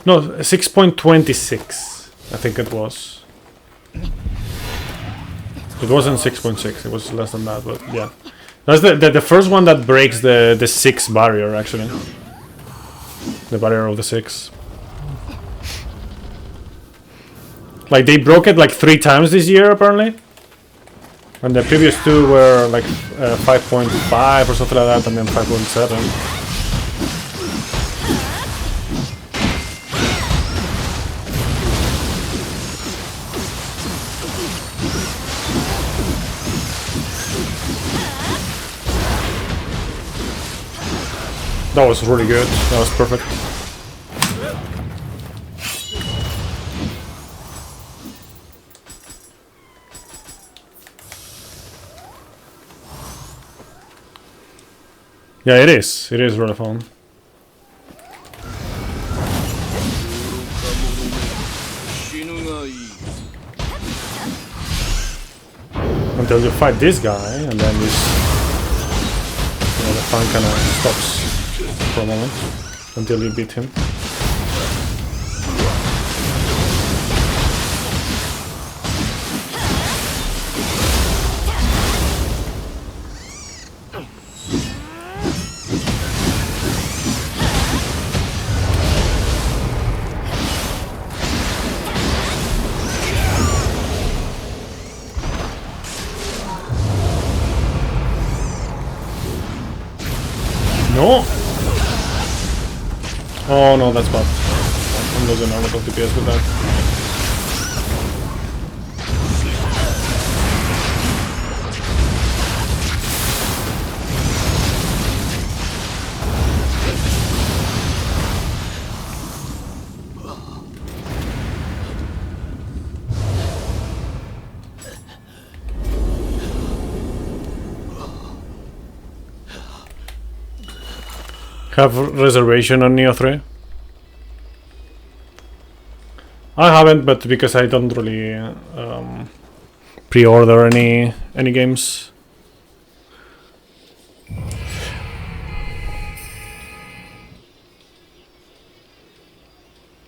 No, 6.26, I think it was. It wasn't 6.6, it was less than that, but yeah. That's the first one that breaks the 6 barrier, actually. The barrier of the 6. Like, they broke it like 3 times this year, apparently. And the previous 2 were like 5.5 or something like that, and then 5.7. That was really good. That was perfect. Yeah, it is. It is really fun. Until you fight this guy, and then this, you know, the fun kind of stops for a moment until you beat him. No! Oh no, that's bad. I'm losing a lot of DPS with that. Have reservation on Nioh 3? I haven't, but because I don't really pre-order any games.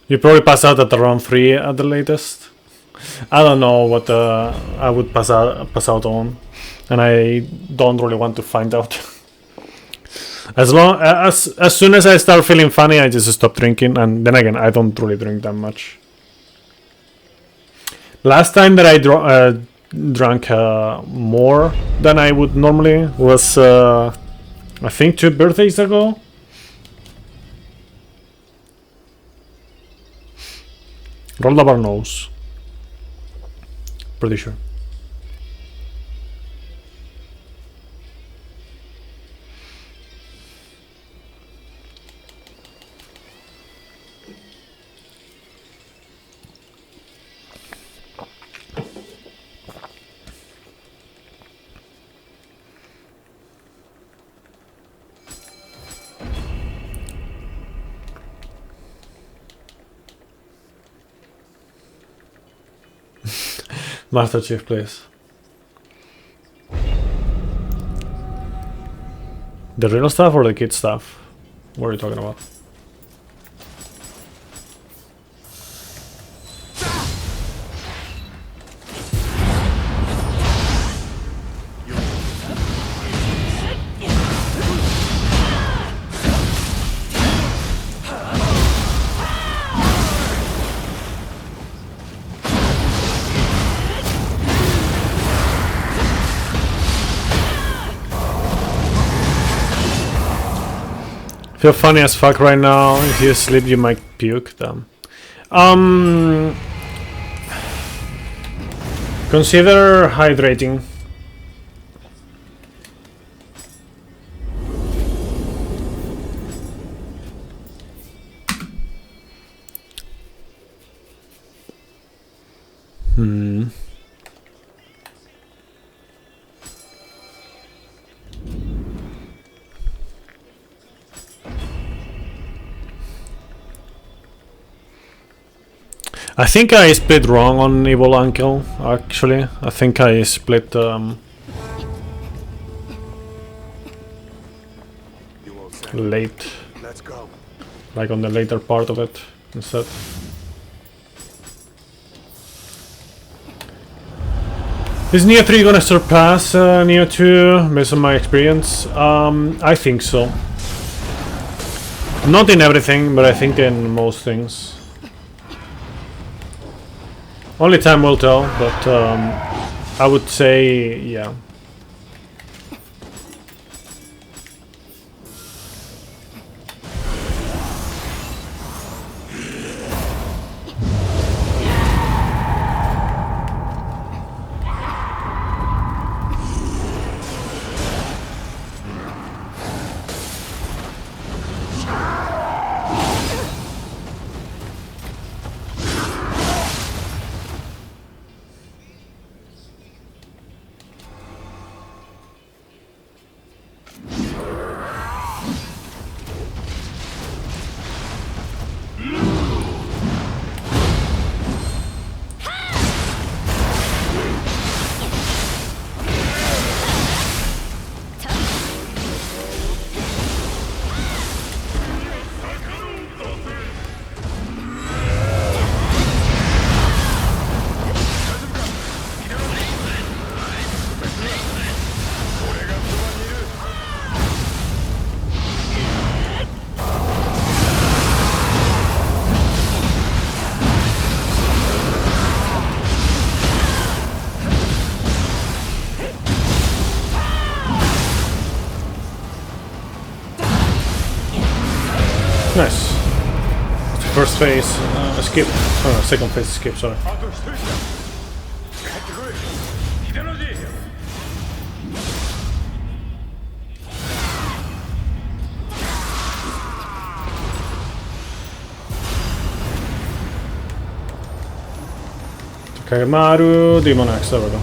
You probably pass out at around 3 at the latest. I don't know what I would pass out on, and I don't really want to find out. As soon as I start feeling funny, I just stop drinking, and then again, I don't really drink that much. Last time that I drank more than I would normally was, I think, 2 birthdays ago. Roll the bar nose. Pretty sure. Master Chief, please. The real stuff or the kid stuff? What are you talking about? Feel funny as fuck right now. If you sleep, you might puke. Damn. Consider hydrating. I think I split wrong on Evil Uncle, actually. I think I split late. Let's go. Like on the later part of it instead. Is Nioh 3 gonna surpass Nioh 2 based on my experience? I think so. Not in everything, but I think in most things. Only time will tell, but I would say, yeah. Nice. First phase, skip. Oh, second phase, skip, sorry. Kagemaru, Demon Axe, there we go.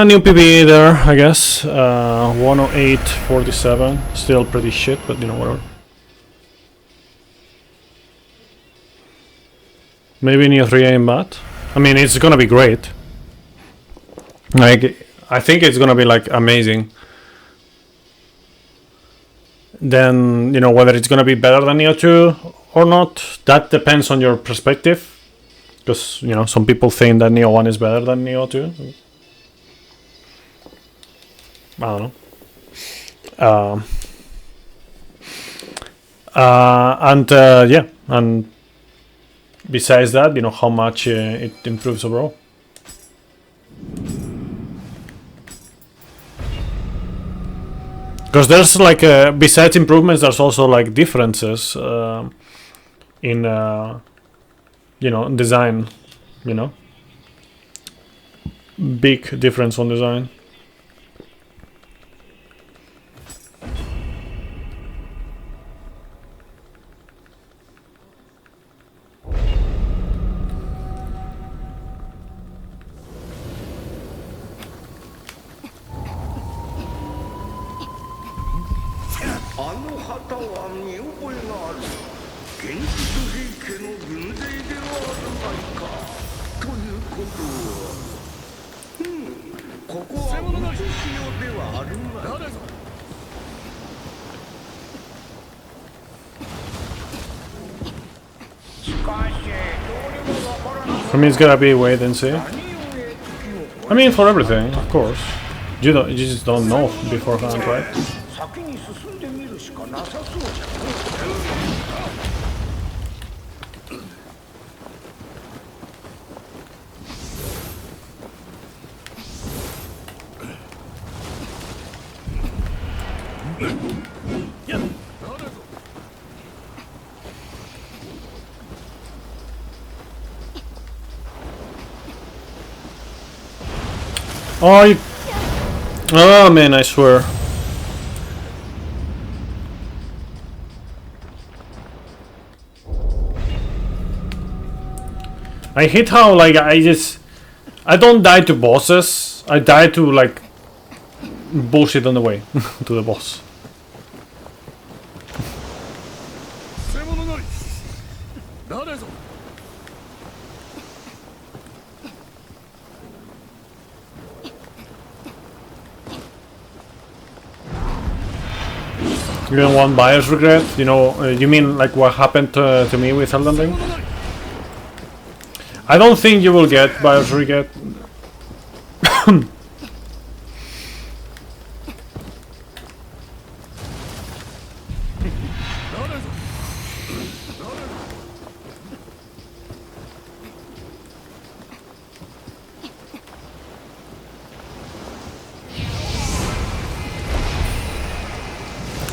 New PB there, I guess. 108.47. Still pretty shit, but you know, whatever. Maybe Nioh 3 ain't bad. I mean, it's gonna be great. Like, I think it's gonna be like amazing. Then, you know, whether it's gonna be better than Nioh 2 or not, that depends on your perspective. Because, you know, some people think that Nioh 1 is better than Nioh 2. I don't know. Yeah, and besides that, you know, how much it improves overall. Because there's like, besides improvements, there's also like differences in, you know, design, you know. Big difference on design. For me, it's gotta be wait and see. I mean, for everything, of course. You just don't know beforehand, right? Oh man, I swear. I hate how like I don't die to bosses. I die to like bullshit on the way to the boss. You don't want buyer's regret? You know, you mean like what happened to me with Elden Ring? I don't think you will get buyer's regret.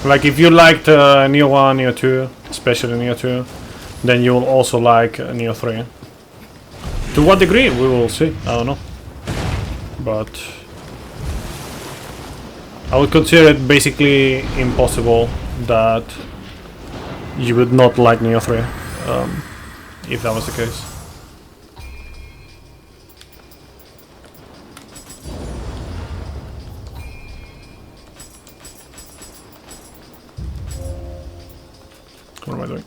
Like if you liked Nioh 1, Nioh 2, especially Nioh 2, then you will also like Nioh 3. To what degree? We will see. I don't know. But I would consider it basically impossible that you would not like Nioh 3, if that was the case. What am I doing?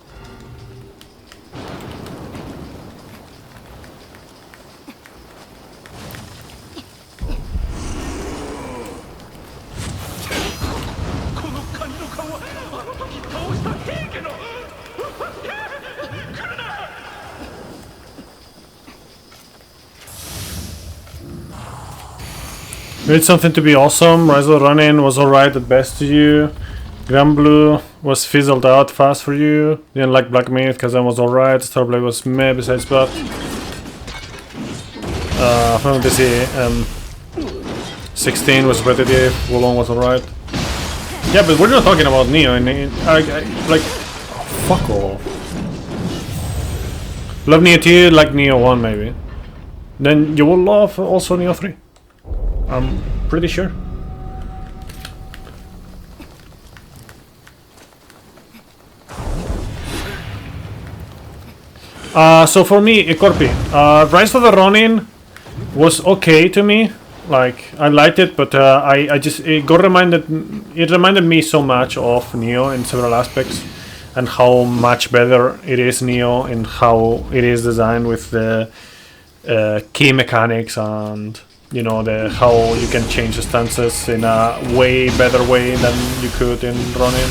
Need something to be awesome. Rise of the Run-In was alright at best to you. Grand Blue was fizzled out fast for you. Didn't like Black Myth, Kazan was alright. Starblade was meh besides that. Final Fantasy 16 was repetitive. Wulong was alright. Yeah, but we're not talking about Nioh. Like, fuck off. Love Nioh 2, like Nioh 1 maybe. Then you will love also Nioh 3. I'm pretty sure. So for me, Corpi, Rise of the Ronin was okay to me. Like, I liked it, but it reminded me so much of Nioh in several aspects, and how much better it is Nioh, and how it is designed with the key mechanics, and you know, how you can change the stances in a way better way than you could in Ronin.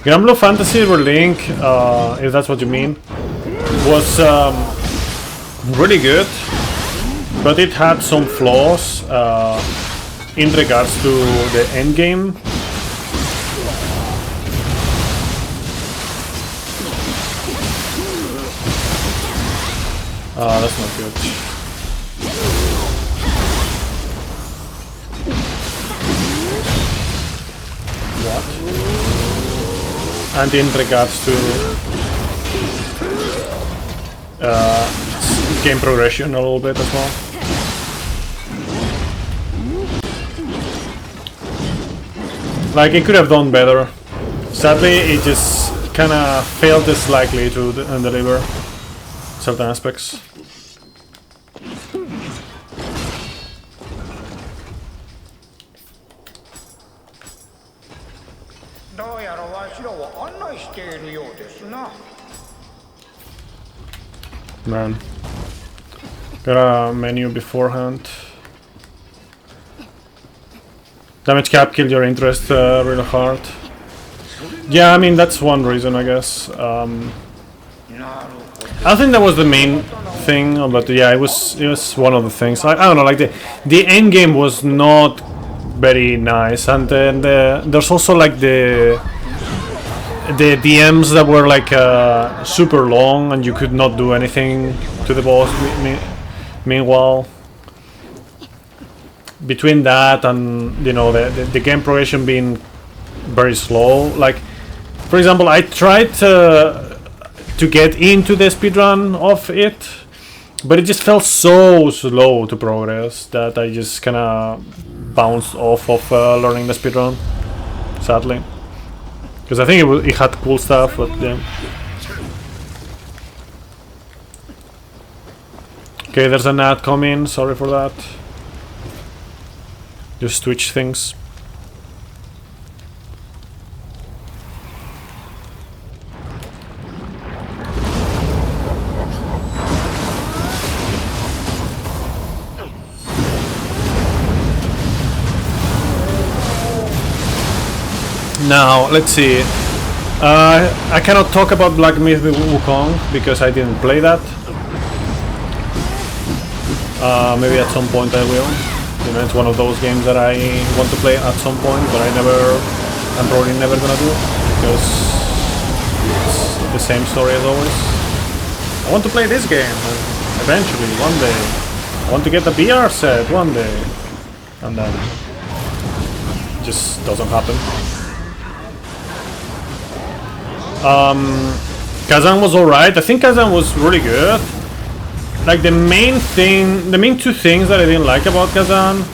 Grand Blue Fantasy Relink, if that's what you mean, was really good, but it had some flaws in regards to the endgame. That's not good. What? And in regards to game progression a little bit as well. Like, it could have done better. Sadly, it just kind of failed slightly to deliver certain aspects. Man, got a menu beforehand. Damage cap killed your interest really hard. Yeah, I mean, that's one reason, I guess. I don't think that was the main thing, but yeah, it was one of the things. I don't know, like the end game was not very nice, and then there's also like the DMs that were like super long, and you could not do anything to the boss. Meanwhile, between that and, you know, the game progression being very slow, like, for example, I tried to get into the speedrun of it, but it just felt so slow to progress that I just kind of bounced off of learning the speedrun, sadly. Because I think it had cool stuff, but yeah. Okay, there's an ad coming, sorry for that. Just switch things. Now, let's see. I cannot talk about Black Myth Wukong because I didn't play that. Maybe at some point I will. You know, it's one of those games that I want to play at some point, but I'm probably never gonna do, because it's the same story as always. I want to play this game eventually, one day. I want to get the VR set one day, and then it just doesn't happen. Kazan was alright. I think Kazan was really good. Like, the main two things that I didn't like about Kazan,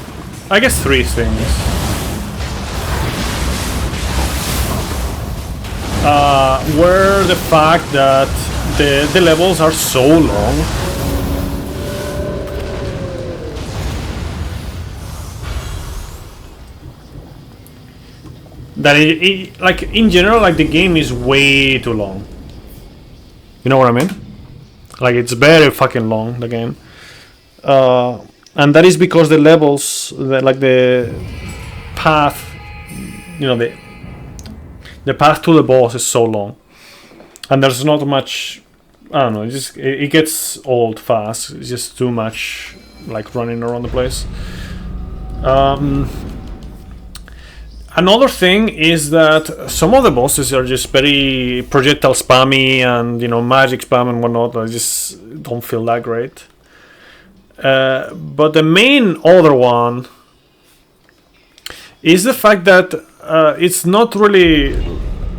I guess three things. Were the fact that the levels are so long. That like, in general, like, the game is way too long. You know what I mean? Like, it's very fucking long, the game. And that is because the levels, like the path, you know, the path to the boss is so long. And there's not much, I don't know, it gets old fast. It's just too much, like, running around the place. Another thing is that some of the bosses are just very projectile spammy and magic spam and whatnot. I just don't feel that great. But the main other one is the fact that it's not really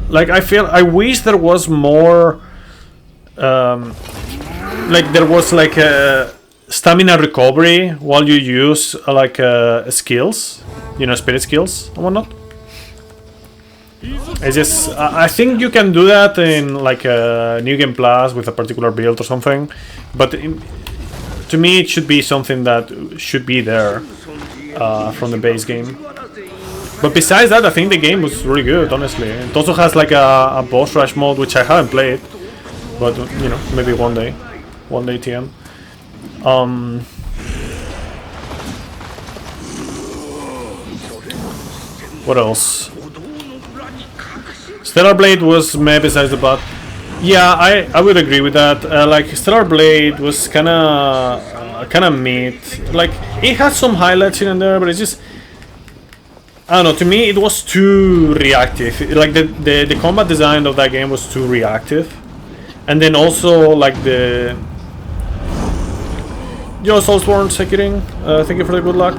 like I wish there was more like there was like a stamina recovery while you use like skills, spirit skills and whatnot. I think you can do that in like a New Game Plus with a particular build or something, but to me it should be something that should be there from the base game. But besides that, I think the game was really good, honestly. It also has like a boss rush mode, which I haven't played, but maybe one day TM. What else? Stellar Blade was meh besides the butt. Yeah, I would agree with that. Like Stellar Blade was kind of mid. Like it had some highlights here and there, but it's just, I don't know. To me, it was too reactive. Like the combat design of that game was too reactive, and then also like the Soulsborne Sekiring. Thank you for the good luck.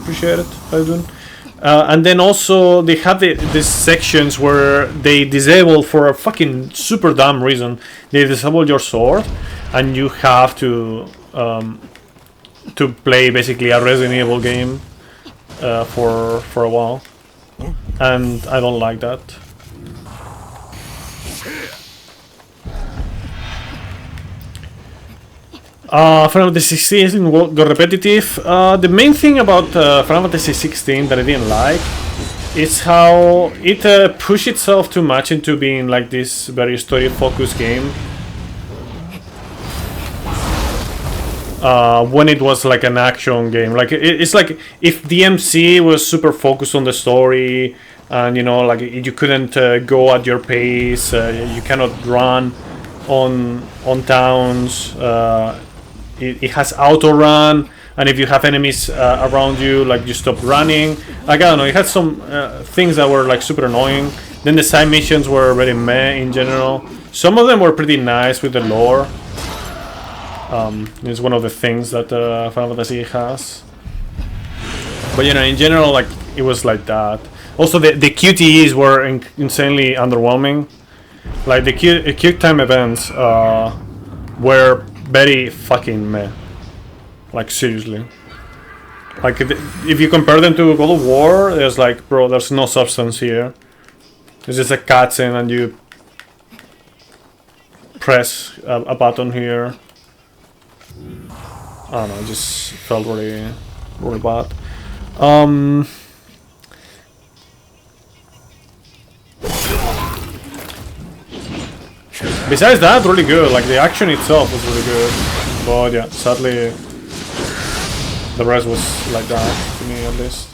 Appreciate it. How you doing? And then also they have these sections where they disable, for a fucking super dumb reason, they disable your sword, and you have to play basically a Resident Evil game for a while, and I don't like that. Final Fantasy 16 got repetitive. The main thing about Final Fantasy 16 that I didn't like is how it pushed itself too much into being like this very story-focused game. When it was like an action game, like it's like if DMC was super focused on the story, and like you couldn't go at your pace, you cannot run on towns. It has auto run, and if you have enemies around you, like you stop running. Like I don't know, it had some things that were like super annoying. Then the side missions were very meh in general. Some of them were pretty nice with the lore. It's one of the things that Final Fantasy has. But in general, like it was like that. Also, the QTEs were insanely underwhelming. Like the quick time events were very fucking meh. Like seriously. Like if you compare them to God of War, there's like, bro, there's no substance here. It's just a cutscene and you press a button here. I don't know, it just felt really, really bad. Besides that, really good. Like the action itself was really good, but yeah, sadly, the rest was like that to me at least.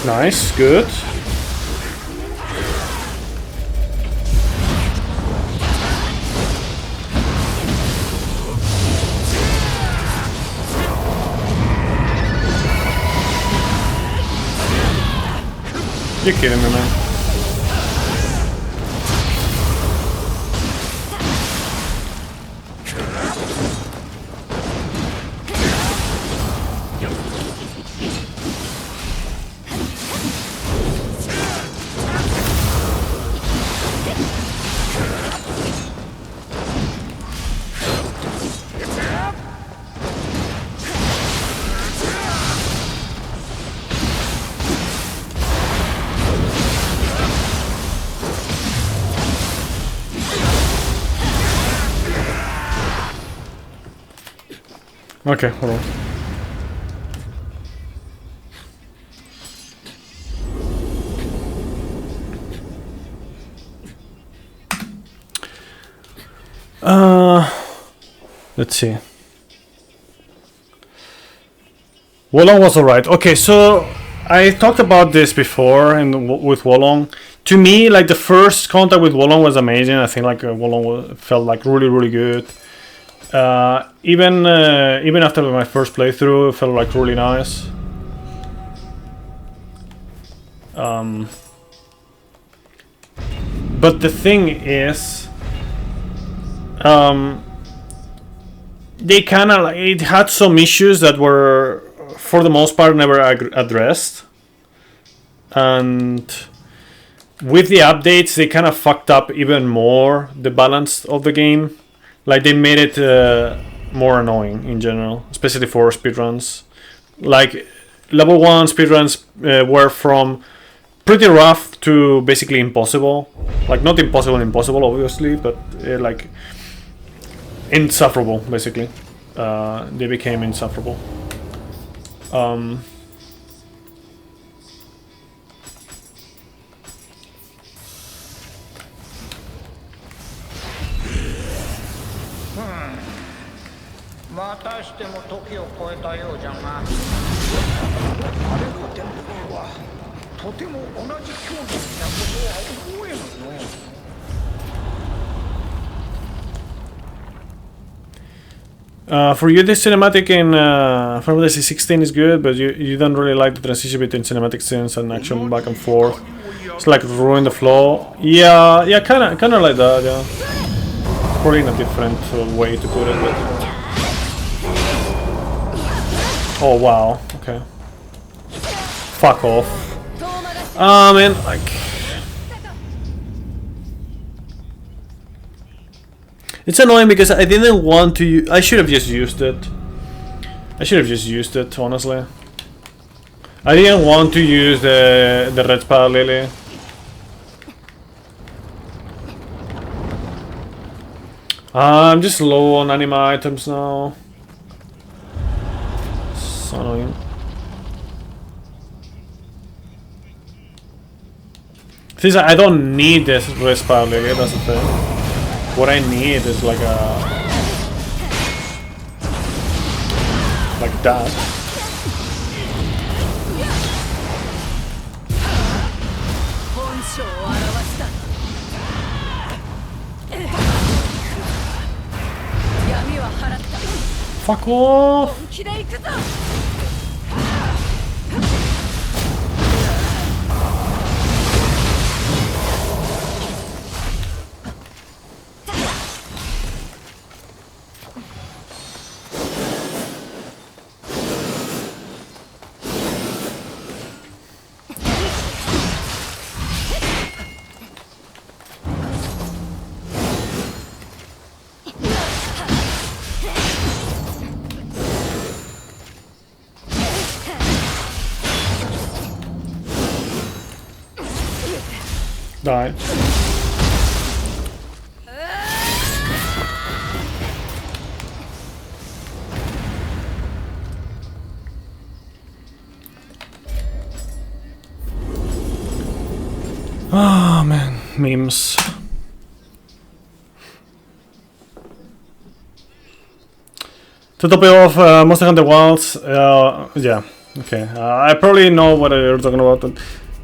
Nice, good. You're kidding me, man. Okay, hold on. Let's see. Wolong was alright. Okay, so I talked about this before with Wolong. To me, like the first contact with Wolong was amazing. I think like Wolong felt like really good. Even after my first playthrough, it felt like really nice. But the thing is, they kind of like, it had some issues that were, for the most part, never addressed, and with the updates, they kind of fucked up even more the balance of the game. Like they made it more annoying in general, especially for speedruns. Like level 1 speedruns were from pretty rough to basically impossible. Like not impossible obviously, but like insufferable basically. They became insufferable. For you, this cinematic in Final Fantasy 16 is good, but you don't really like the transition between cinematic scenes and action back and forth. It's like ruin the flow. Yeah, kind of like that. Yeah, probably in a different way to put it. But... oh wow, okay. Fuck off. Man, like. It's annoying because I didn't want to. I should have just used it. Honestly. I didn't want to use the red spada lily. I'm just low on anima items now. So annoying. Since I don't need this red spada lily, that's the thing. What I need is like that. Fuck off! Die. Oh man, memes. To top it off, Monster Hunter Wilds, yeah, okay. I probably know what you're talking about.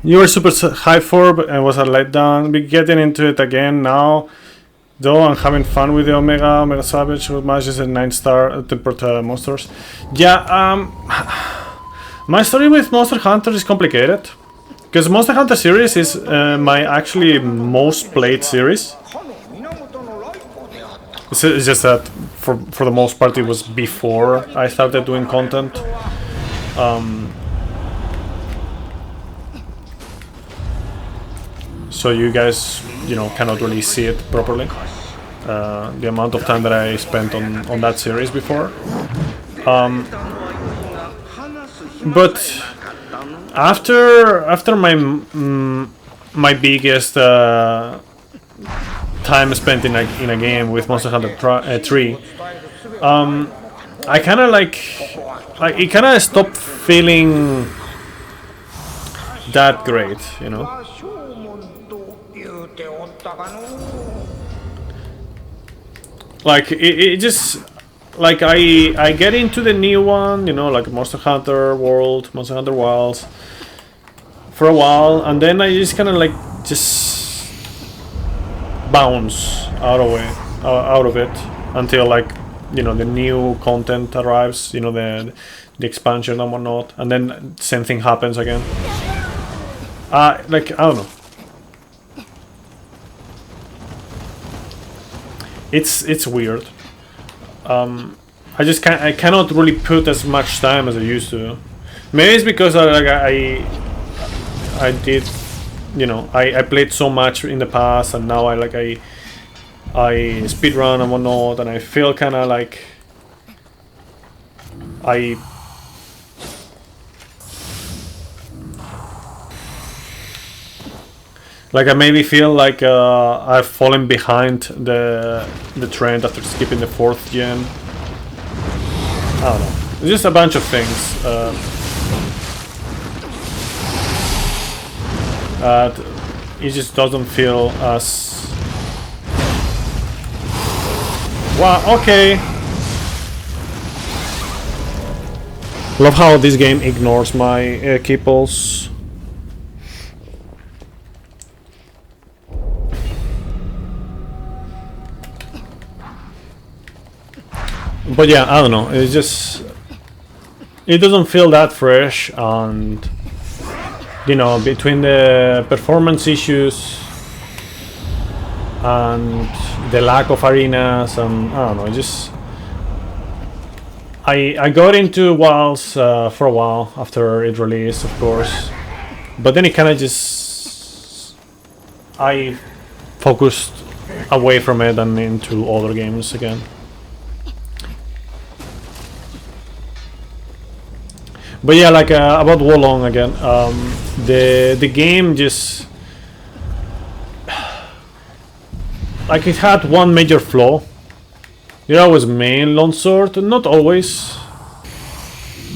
You were super hyped for it and was a letdown. Be getting into it again now, though I'm having fun with the Omega Savage, who matches a 9-star tempered monsters. Yeah, my story with Monster Hunter is complicated. Because Monster Hunter series is my actually most played series. It's just that for the most part it was before I started doing content. So you guys, cannot really see it properly. The amount of time that I spent on that series before. But after my biggest time spent in a game with Monster Hunter 3, I kind of like it kind of stopped feeling that great, Like it just, like I get into the new one, you know, like Monster Hunter World, Monster Hunter Wilds, for a while, and then I just kind of like just bounce out of it until like, you know, the new content arrives, you know, the expansion and whatnot, and then same thing happens again. Like, I don't know. It's weird. I cannot really put as much time as I used to. Maybe it's because I did, you know, I played so much in the past, and now I speedrun and whatnot, and I feel kind of like I maybe feel like I've fallen behind the trend after skipping the 4th gen. I don't know. It's just a bunch of things. It just doesn't feel as... Wow, okay. Love how this game ignores my key pulse. But yeah, I don't know, it's just... It doesn't feel that fresh, and... You know, between the performance issues and the lack of arenas, and I don't know, just... I got into Wilds for a while after it released, of course. But then it kind of just... I focused away from it and into other games again. But yeah, like about Wolong again, the game just... Like, it had one major flaw. You're always main longsword, not always,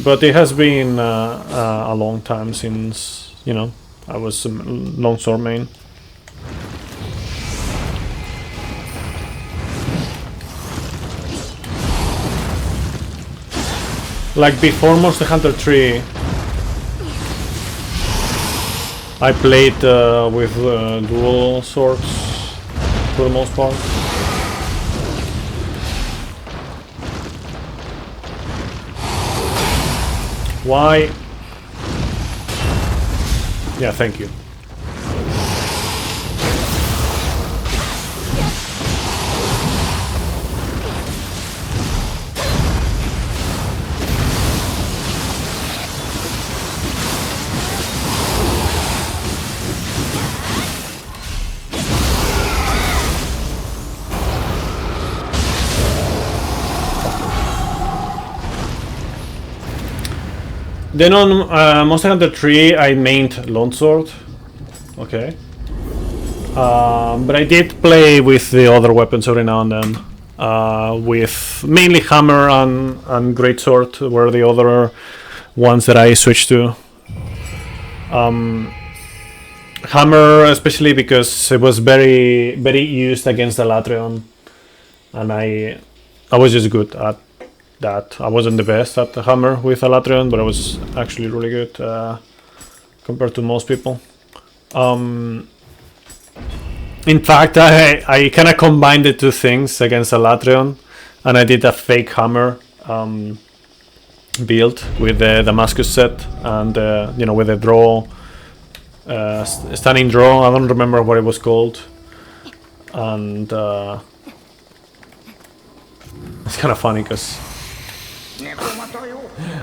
but it has been a long time since, you know, I was longsword main. Like before Monster Hunter 3, I played with dual swords for the most part. Why? Yeah, thank you. Then on Monster Hunter 3 I mained Longsword, okay. But I did play with the other weapons every now and then. With mainly Hammer and Greatsword were the other ones that I switched to. Hammer especially because it was very used against the Latreon, and I was just good at that. I wasn't the best at the Hammer with Alatrion, but I was actually really good compared to most people. In fact, I kind of combined the two things against Alatrion, and I did a fake Hammer build with the Damascus set and you know, with the draw, stunning draw. I don't remember what it was called, and it's kind of funny because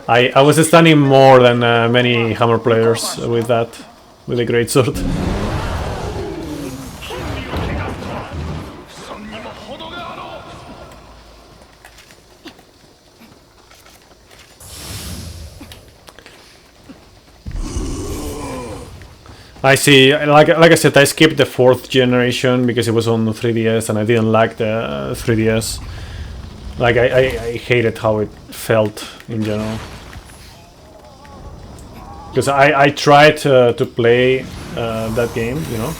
I was stunning more than many Hammer players with that, with a Greatsword. I see. Like I said, I skipped the 4th generation because it was on the 3DS, and I didn't like the 3DS. Like I hated how it felt in general. Because I tried to play that game, you know.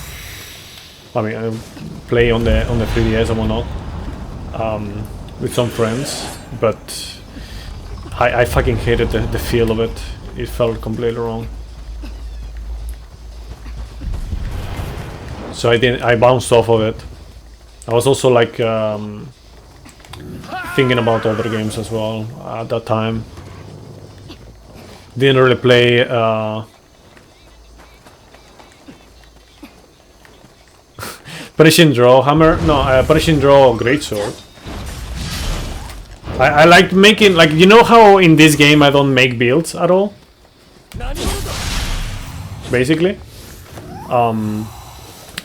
I mean, I play on the 3DS and whatnot. with some friends, but I fucking hated the feel of it. It felt completely wrong. So I bounced off of it. I was also like thinking about other games as well at that time. Didn't really play Punishing Draw Hammer. No, Punishing Draw Greatsword. I like making, like, you know how in this game I don't make builds at all? Basically.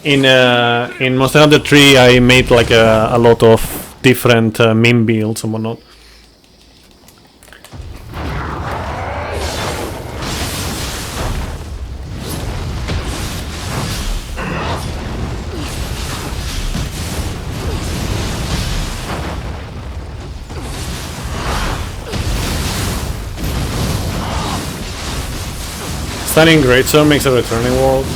In Monster Hunter 3 I made like a lot of different meme builds and whatnot. Stunning Greatsword makes a returning world.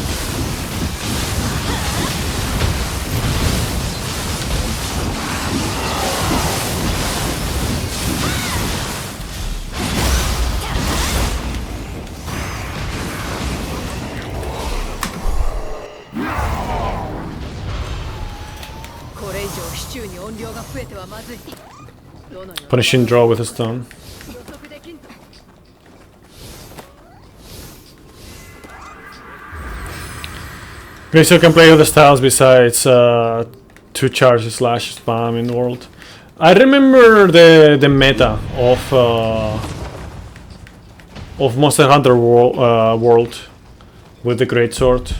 Punishing Draw with a stone. Greatsword can play other styles besides 2 charge / spam in the world. I remember the meta of Monster Hunter world with the Greatsword.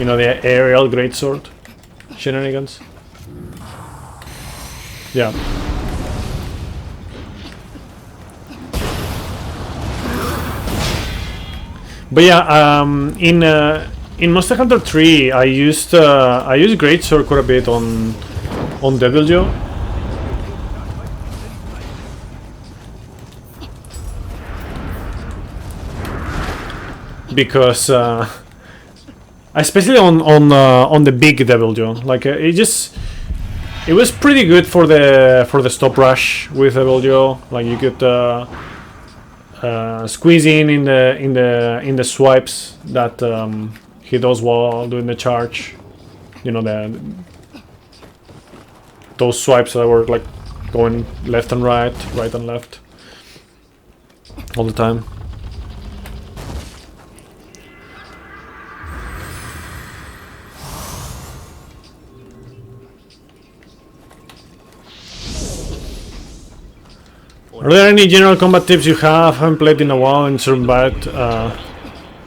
You know, the aerial Greatsword shenanigans. Yeah. But yeah, in Monster Hunter 3, I used Greatsword quite a bit on Deviljo. Because especially on the big Deviljo, like it was pretty good for the stop rush with Deviljo. Like you could squeeze in the swipes that he does while doing the charge. You know, those swipes that were like going left and right and left all the time. Are there any general combat tips you have? Haven't played in a while and so bad.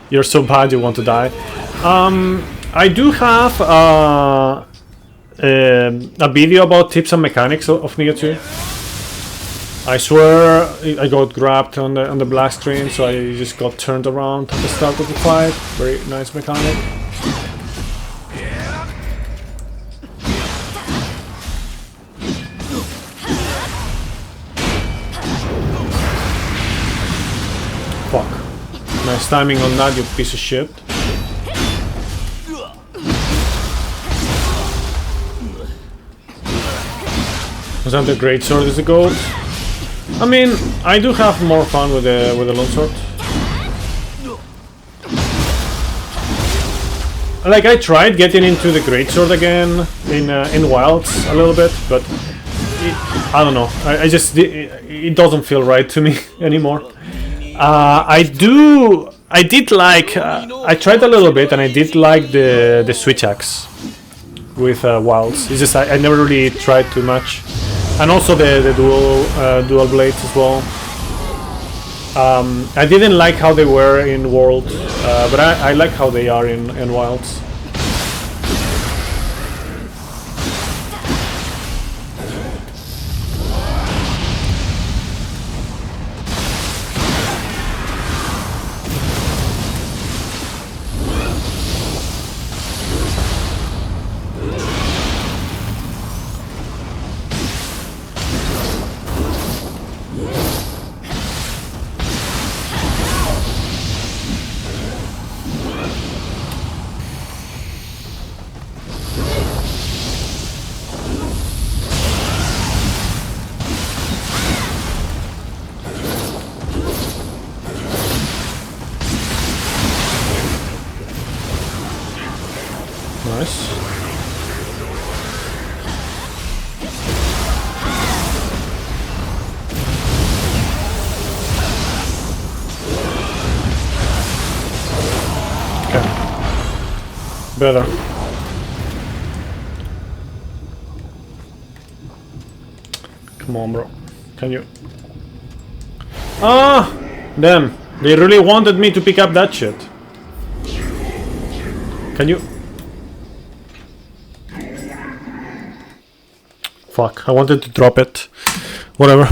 You're so bad you want to die. I do have a video about tips and mechanics of Nioh 2. I swear I got grabbed on the black screen, so I just got turned around at the start of the fight. Very nice mechanic. Fuck. Nice timing on that, you piece of shit. Was that the Greatsword is the goat? I mean, I do have more fun with the longsword. Like, I tried getting into the Greatsword again in Wilds a little bit, but I don't know. It doesn't feel right to me anymore. I tried a little bit, and I did like the switch axe with Wilds. It's just I never really tried too much, and also the dual blades as well. I didn't like how they were in World, but I like how they are in Wilds. Better. Come on, bro. Can you? Ah! Damn. They really wanted me to pick up that shit. Can you? Fuck. I wanted to drop it. Whatever.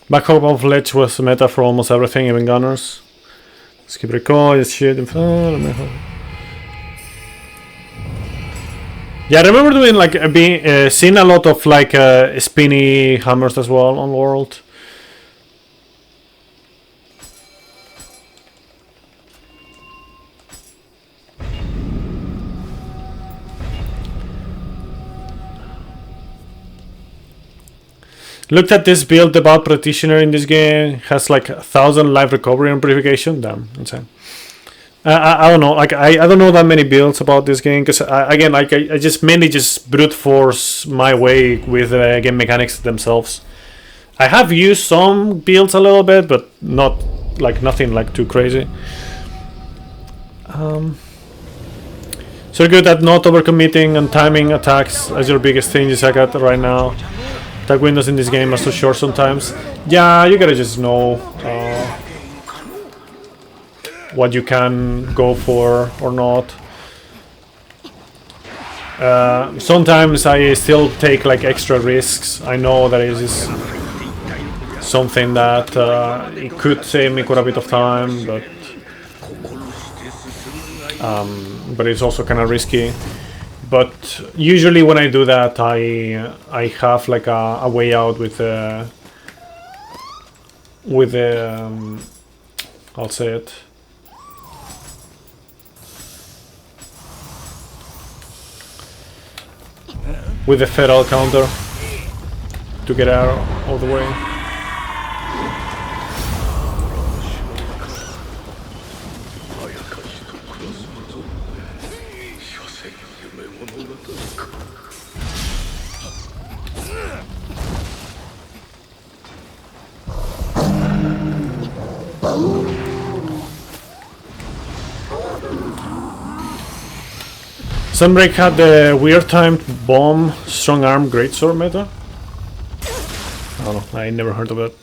Backup of ledge was meta for almost everything, even gunners. Skip recall, is shit. Yeah, I remember doing like seeing a lot of like spinny hammers as well on World. Looked at this build about practitioner in this game. Has like 1,000 life recovery and purification. Damn, insane. I don't know. Like I don't know that many builds about this game because again, like I just mainly just brute force my way with game mechanics themselves. I have used some builds a little bit, but not like nothing like too crazy. So good at not overcommitting and timing attacks as your biggest thing you suck at right now. Attack windows in this game are so short sometimes. Yeah, you gotta just know what you can go for or not. Sometimes I still take like extra risks. I know that it is something that it could save me quite a bit of time, but it's also kind of risky. But usually when I do that, I have like a way out with I'll say it. With the feral counter to get out all the way. Sunbreak had the weird timed bomb, strong arm, greatsword meta. I don't know, I never heard of it.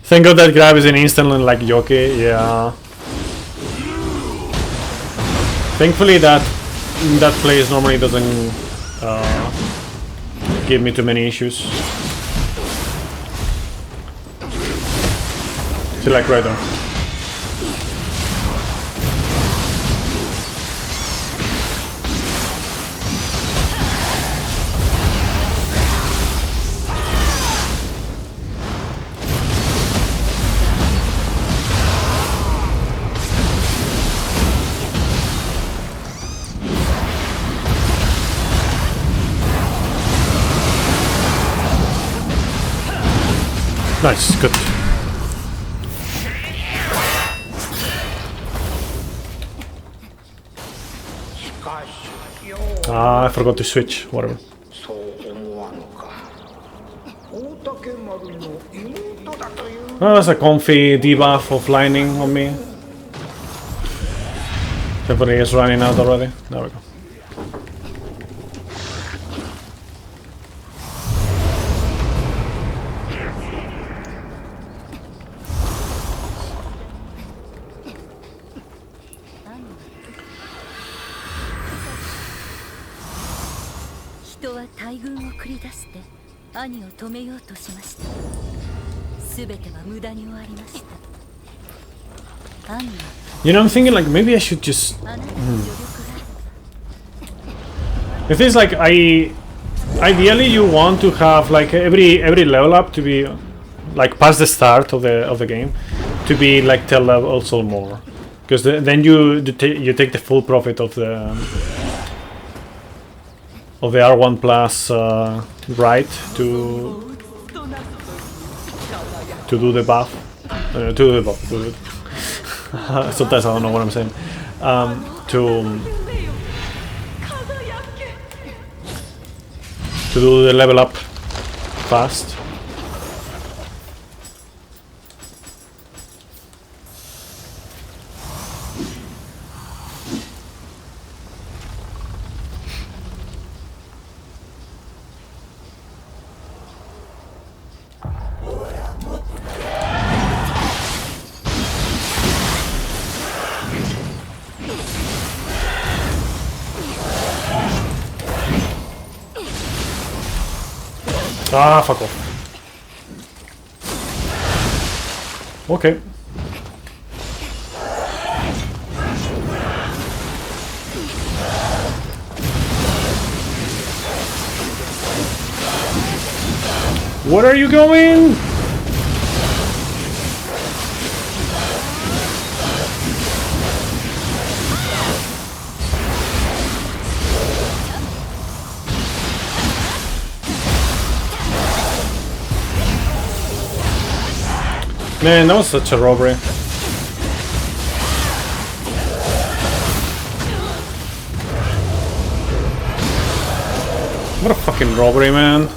Thank God that grab is an instant like Yoki, yeah. Thankfully that place normally doesn't give me too many issues. See, like right there. Nice, good. Ah, I forgot to switch, whatever. Oh, that's a comfy debuff of lightning on me. Everybody is running out already. There we go. You know, I'm thinking like maybe I should just. The thing is, like, ideally you want to have like every level up to be like past the start of the game to be like 10 levels or more, because then you take the full profit of the R1 plus right to do the buff, sometimes I don't know what I'm saying, to do the level up fast. Ah, fuck off. Okay. Where are you going? Man, that was such a robbery. What a fucking robbery, man.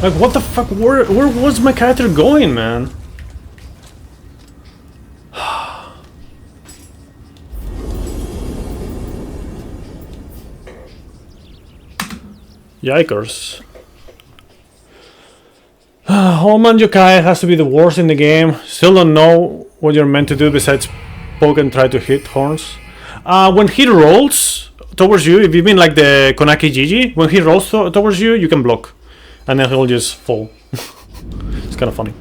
Like, what the fuck? Where was my character going, man? Yikers. Oh man, Yokai has to be the worst in the game. Still don't know what you're meant to do besides poke and try to hit horns. When he rolls towards you, if you mean like the Konaki Gigi, when he rolls towards you, you can block. And then he'll just fall. It's kind of funny.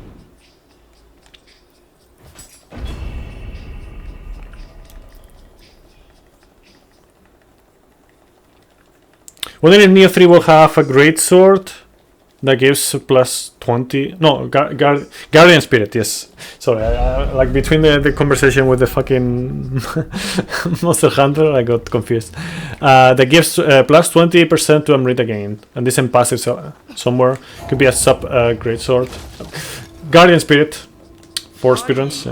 Whether in Nioh 3 will have a great sword that gives plus 20. No, Guardian Spirit, yes. Sorry, like between the conversation with the fucking Monster Hunter, I got confused. That gives plus 20% to Amrita gain. And this in passive somewhere. Could be a sub great sword. Guardian Spirit. 4 speedruns,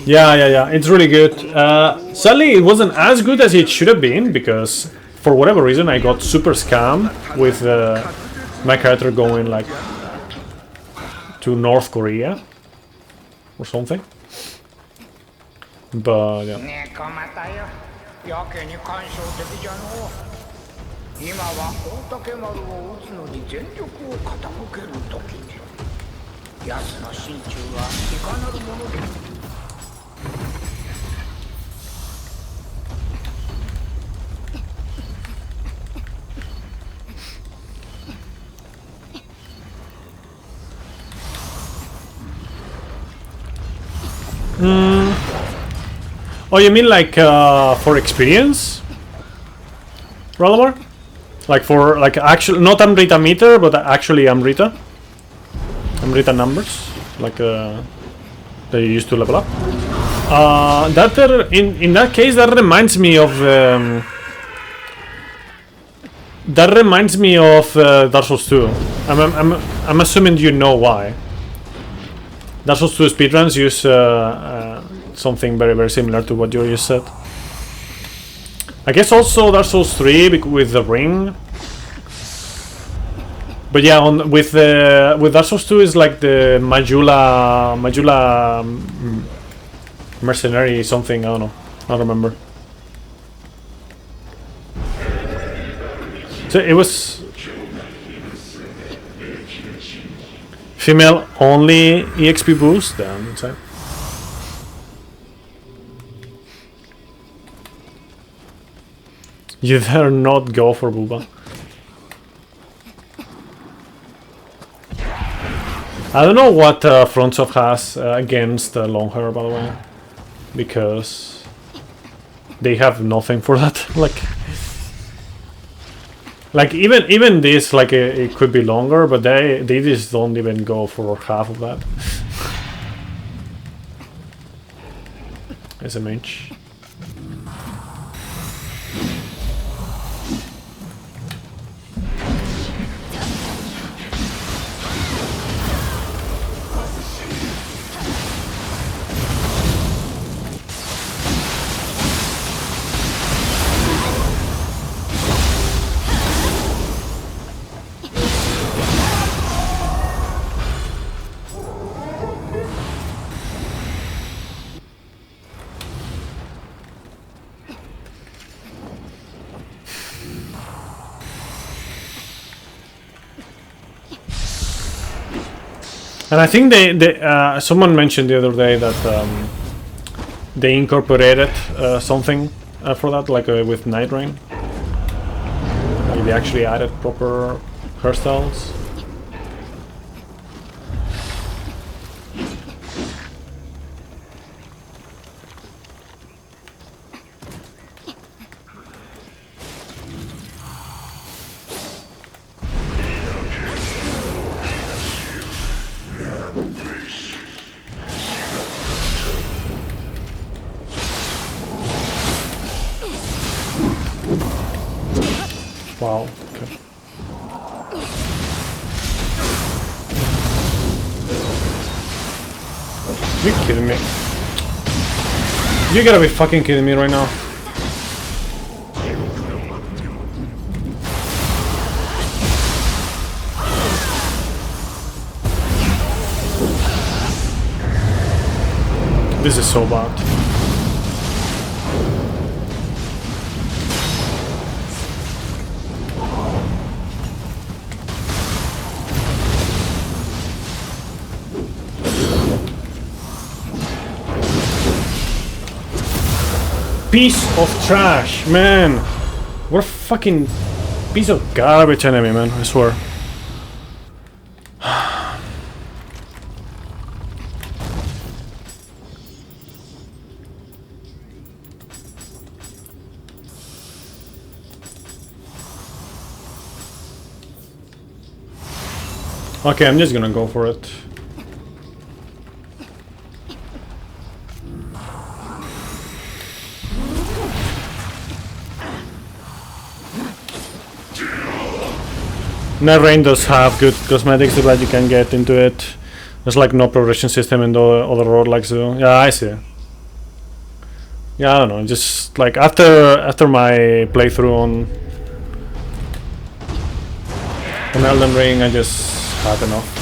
yeah. It's really good. Sadly, it wasn't as good as it should have been because for whatever reason I got super scammed with my character going like to North Korea or something. But yeah. 今は大竹丸を撃つのに全力を傾ける時ね。奴の心中はいかなるもので。Oh, you mean like for experience, Ralamar? Like for like actual, not Amrita meter, but actually Amrita numbers, like that you used to level up. In that case, that reminds me of Dark Souls 2. I'm assuming you know why. Dark Souls 2 speedruns use something very similar to what you just said. I guess also Dark Souls 3 with the ring. But yeah, with Dark Souls 2 is like the Majula mercenary something, I don't know. I don't remember. So it was female only EXP boost, damn insane. You dare not go for Booba. I don't know what FromSoft has against long hair, by the way, because they have nothing for that. like even this, like it could be longer, but they just don't even go for half of that. SMH. And I think someone mentioned the other day that they incorporated something for that, like with Night Rain. Like they actually added proper hairstyles. Wow. Okay. You kidding me? You gotta be fucking kidding me right now. This is so bad. Piece of trash, man. What a fucking piece of garbage enemy, man, I swear. Okay, I'm just gonna go for it. Night Rain does have good cosmetics that you can get into it. There's like no progression system in the other roguelikes do. Yeah, I see. Yeah, I don't know. Just like after my playthrough on Elden Ring, I just had enough.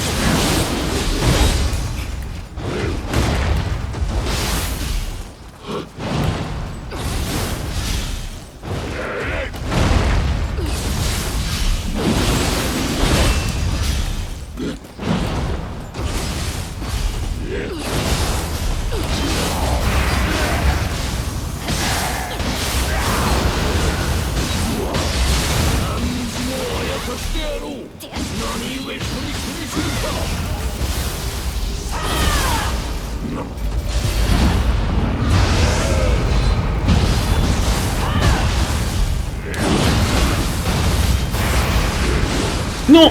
No!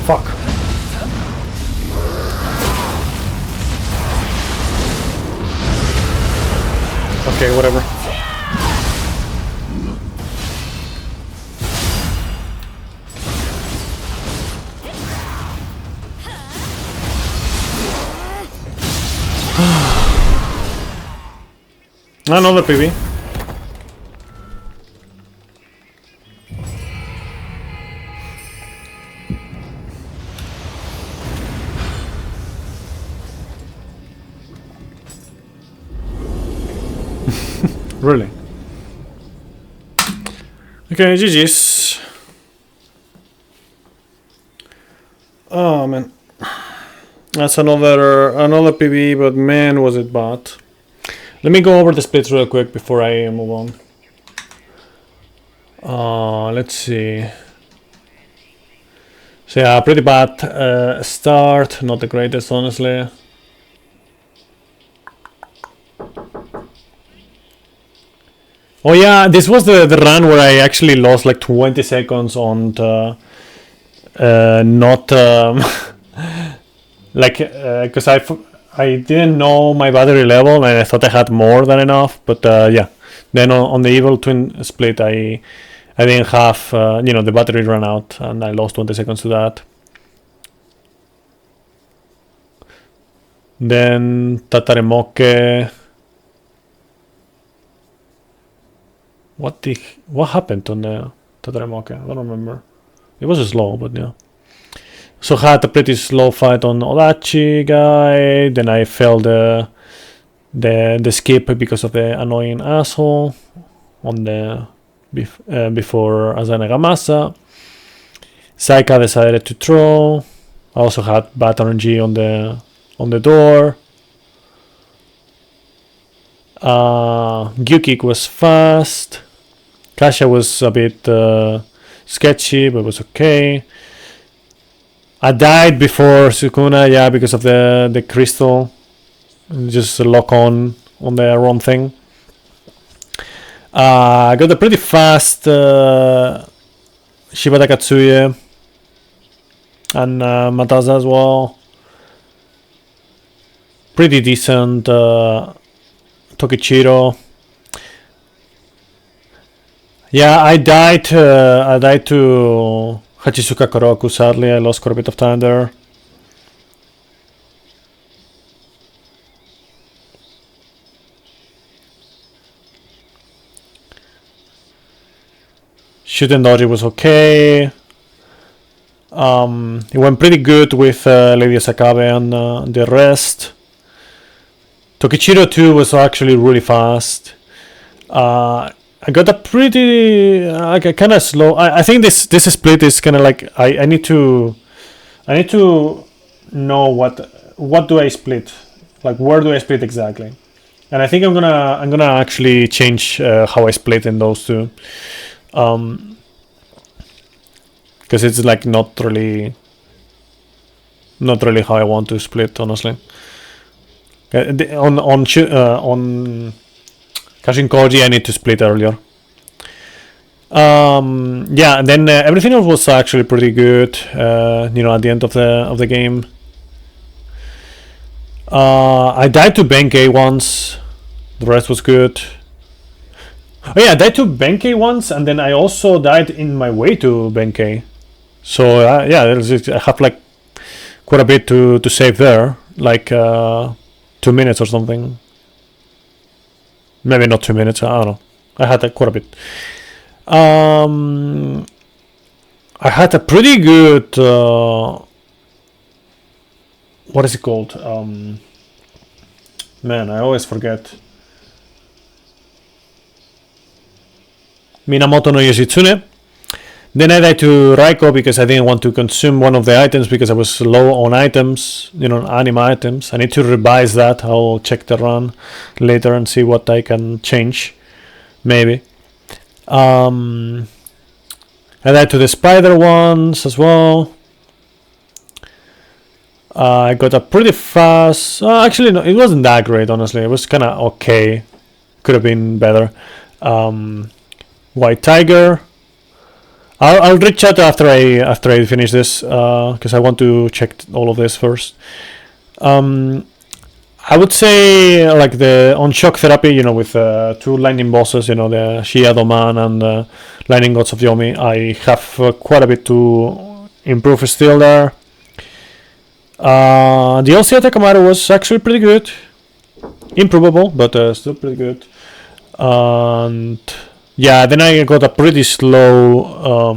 Fuck. Okay, whatever. Another PB. Really? Okay, GG's. Oh man, that's another PB, but man, was it bad. Let me go over the splits real quick before I move on. Let's see. So yeah, pretty bad start. Not the greatest, honestly. Oh yeah, this was the run where I actually lost like 20 seconds on the, not like because I didn't know my battery level and I thought I had more than enough, but yeah. Then on the Evil Twin split, I didn't have you know, the battery ran out and I lost 20 seconds to that. Then Tataremoke. What happened on the Tataremoke? I don't remember. It was slow, but yeah. So had a pretty slow fight on Odachi guy. Then I failed the skip because of the annoying asshole on the before Azane Gamasa. Saika decided to throw. I also had bad RNG on the door. Gyukik was fast. Kasha was a bit sketchy, but was okay. I died before Sukuna, yeah, because of the crystal. Just lock on the wrong thing. I got a pretty fast Shibata Katsuye and Matasa as well. Pretty decent Tokichiro. Yeah, I died to Hachisuka Koroku, sadly. I lost quite a bit of time there. Shooting Doji was okay. It went pretty good with Lady Sakabe and the rest. Tokichiro 2 was actually really fast. I got a pretty kind of slow. I think this split is kind of like I need to know what do I split, like where do I split exactly, and I think I'm gonna actually change how I split in those two, because it's like not really how I want to split, honestly. On Kashin Koji, I need to split earlier. Yeah, and then everything else was actually pretty good. At the end of the game, I died to Benkei once. The rest was good. Oh yeah, I died to Benkei once, and then I also died in my way to Benkei. So yeah, I have like quite a bit to save there, like 2 minutes or something. Maybe not 2 minutes, I don't know. I had quite a bit. I had a pretty good what is it called? Man, I always forget. Minamoto no Yoshitsune. Then I died to Raiko because I didn't want to consume one of the items because I was low on items, anima items. I need to revise that. I'll check the run later and see what I can change. Maybe. I died to the spider ones as well. I got a pretty fast... actually, no, it wasn't that great, honestly. It was kind of okay. Could have been better. White Tiger. I'll reach out after I finish this because I want to check all of this first. I would say like on shock therapy, with 2 lightning bosses, the Shia Doman and Lightning Gods of Yomi. I have quite a bit to improve still there. The DLC Takamaru was actually pretty good. Improvable, but still pretty good. And yeah, then I got a pretty slow.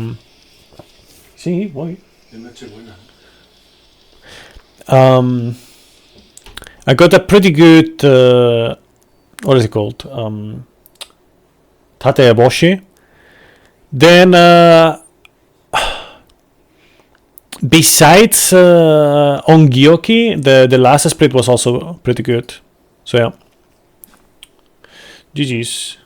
Sí, voy. I got a pretty good. What is it called? Tate Eboshi. Then, besides Ongyoki, the last split was also pretty good. So yeah. GG's.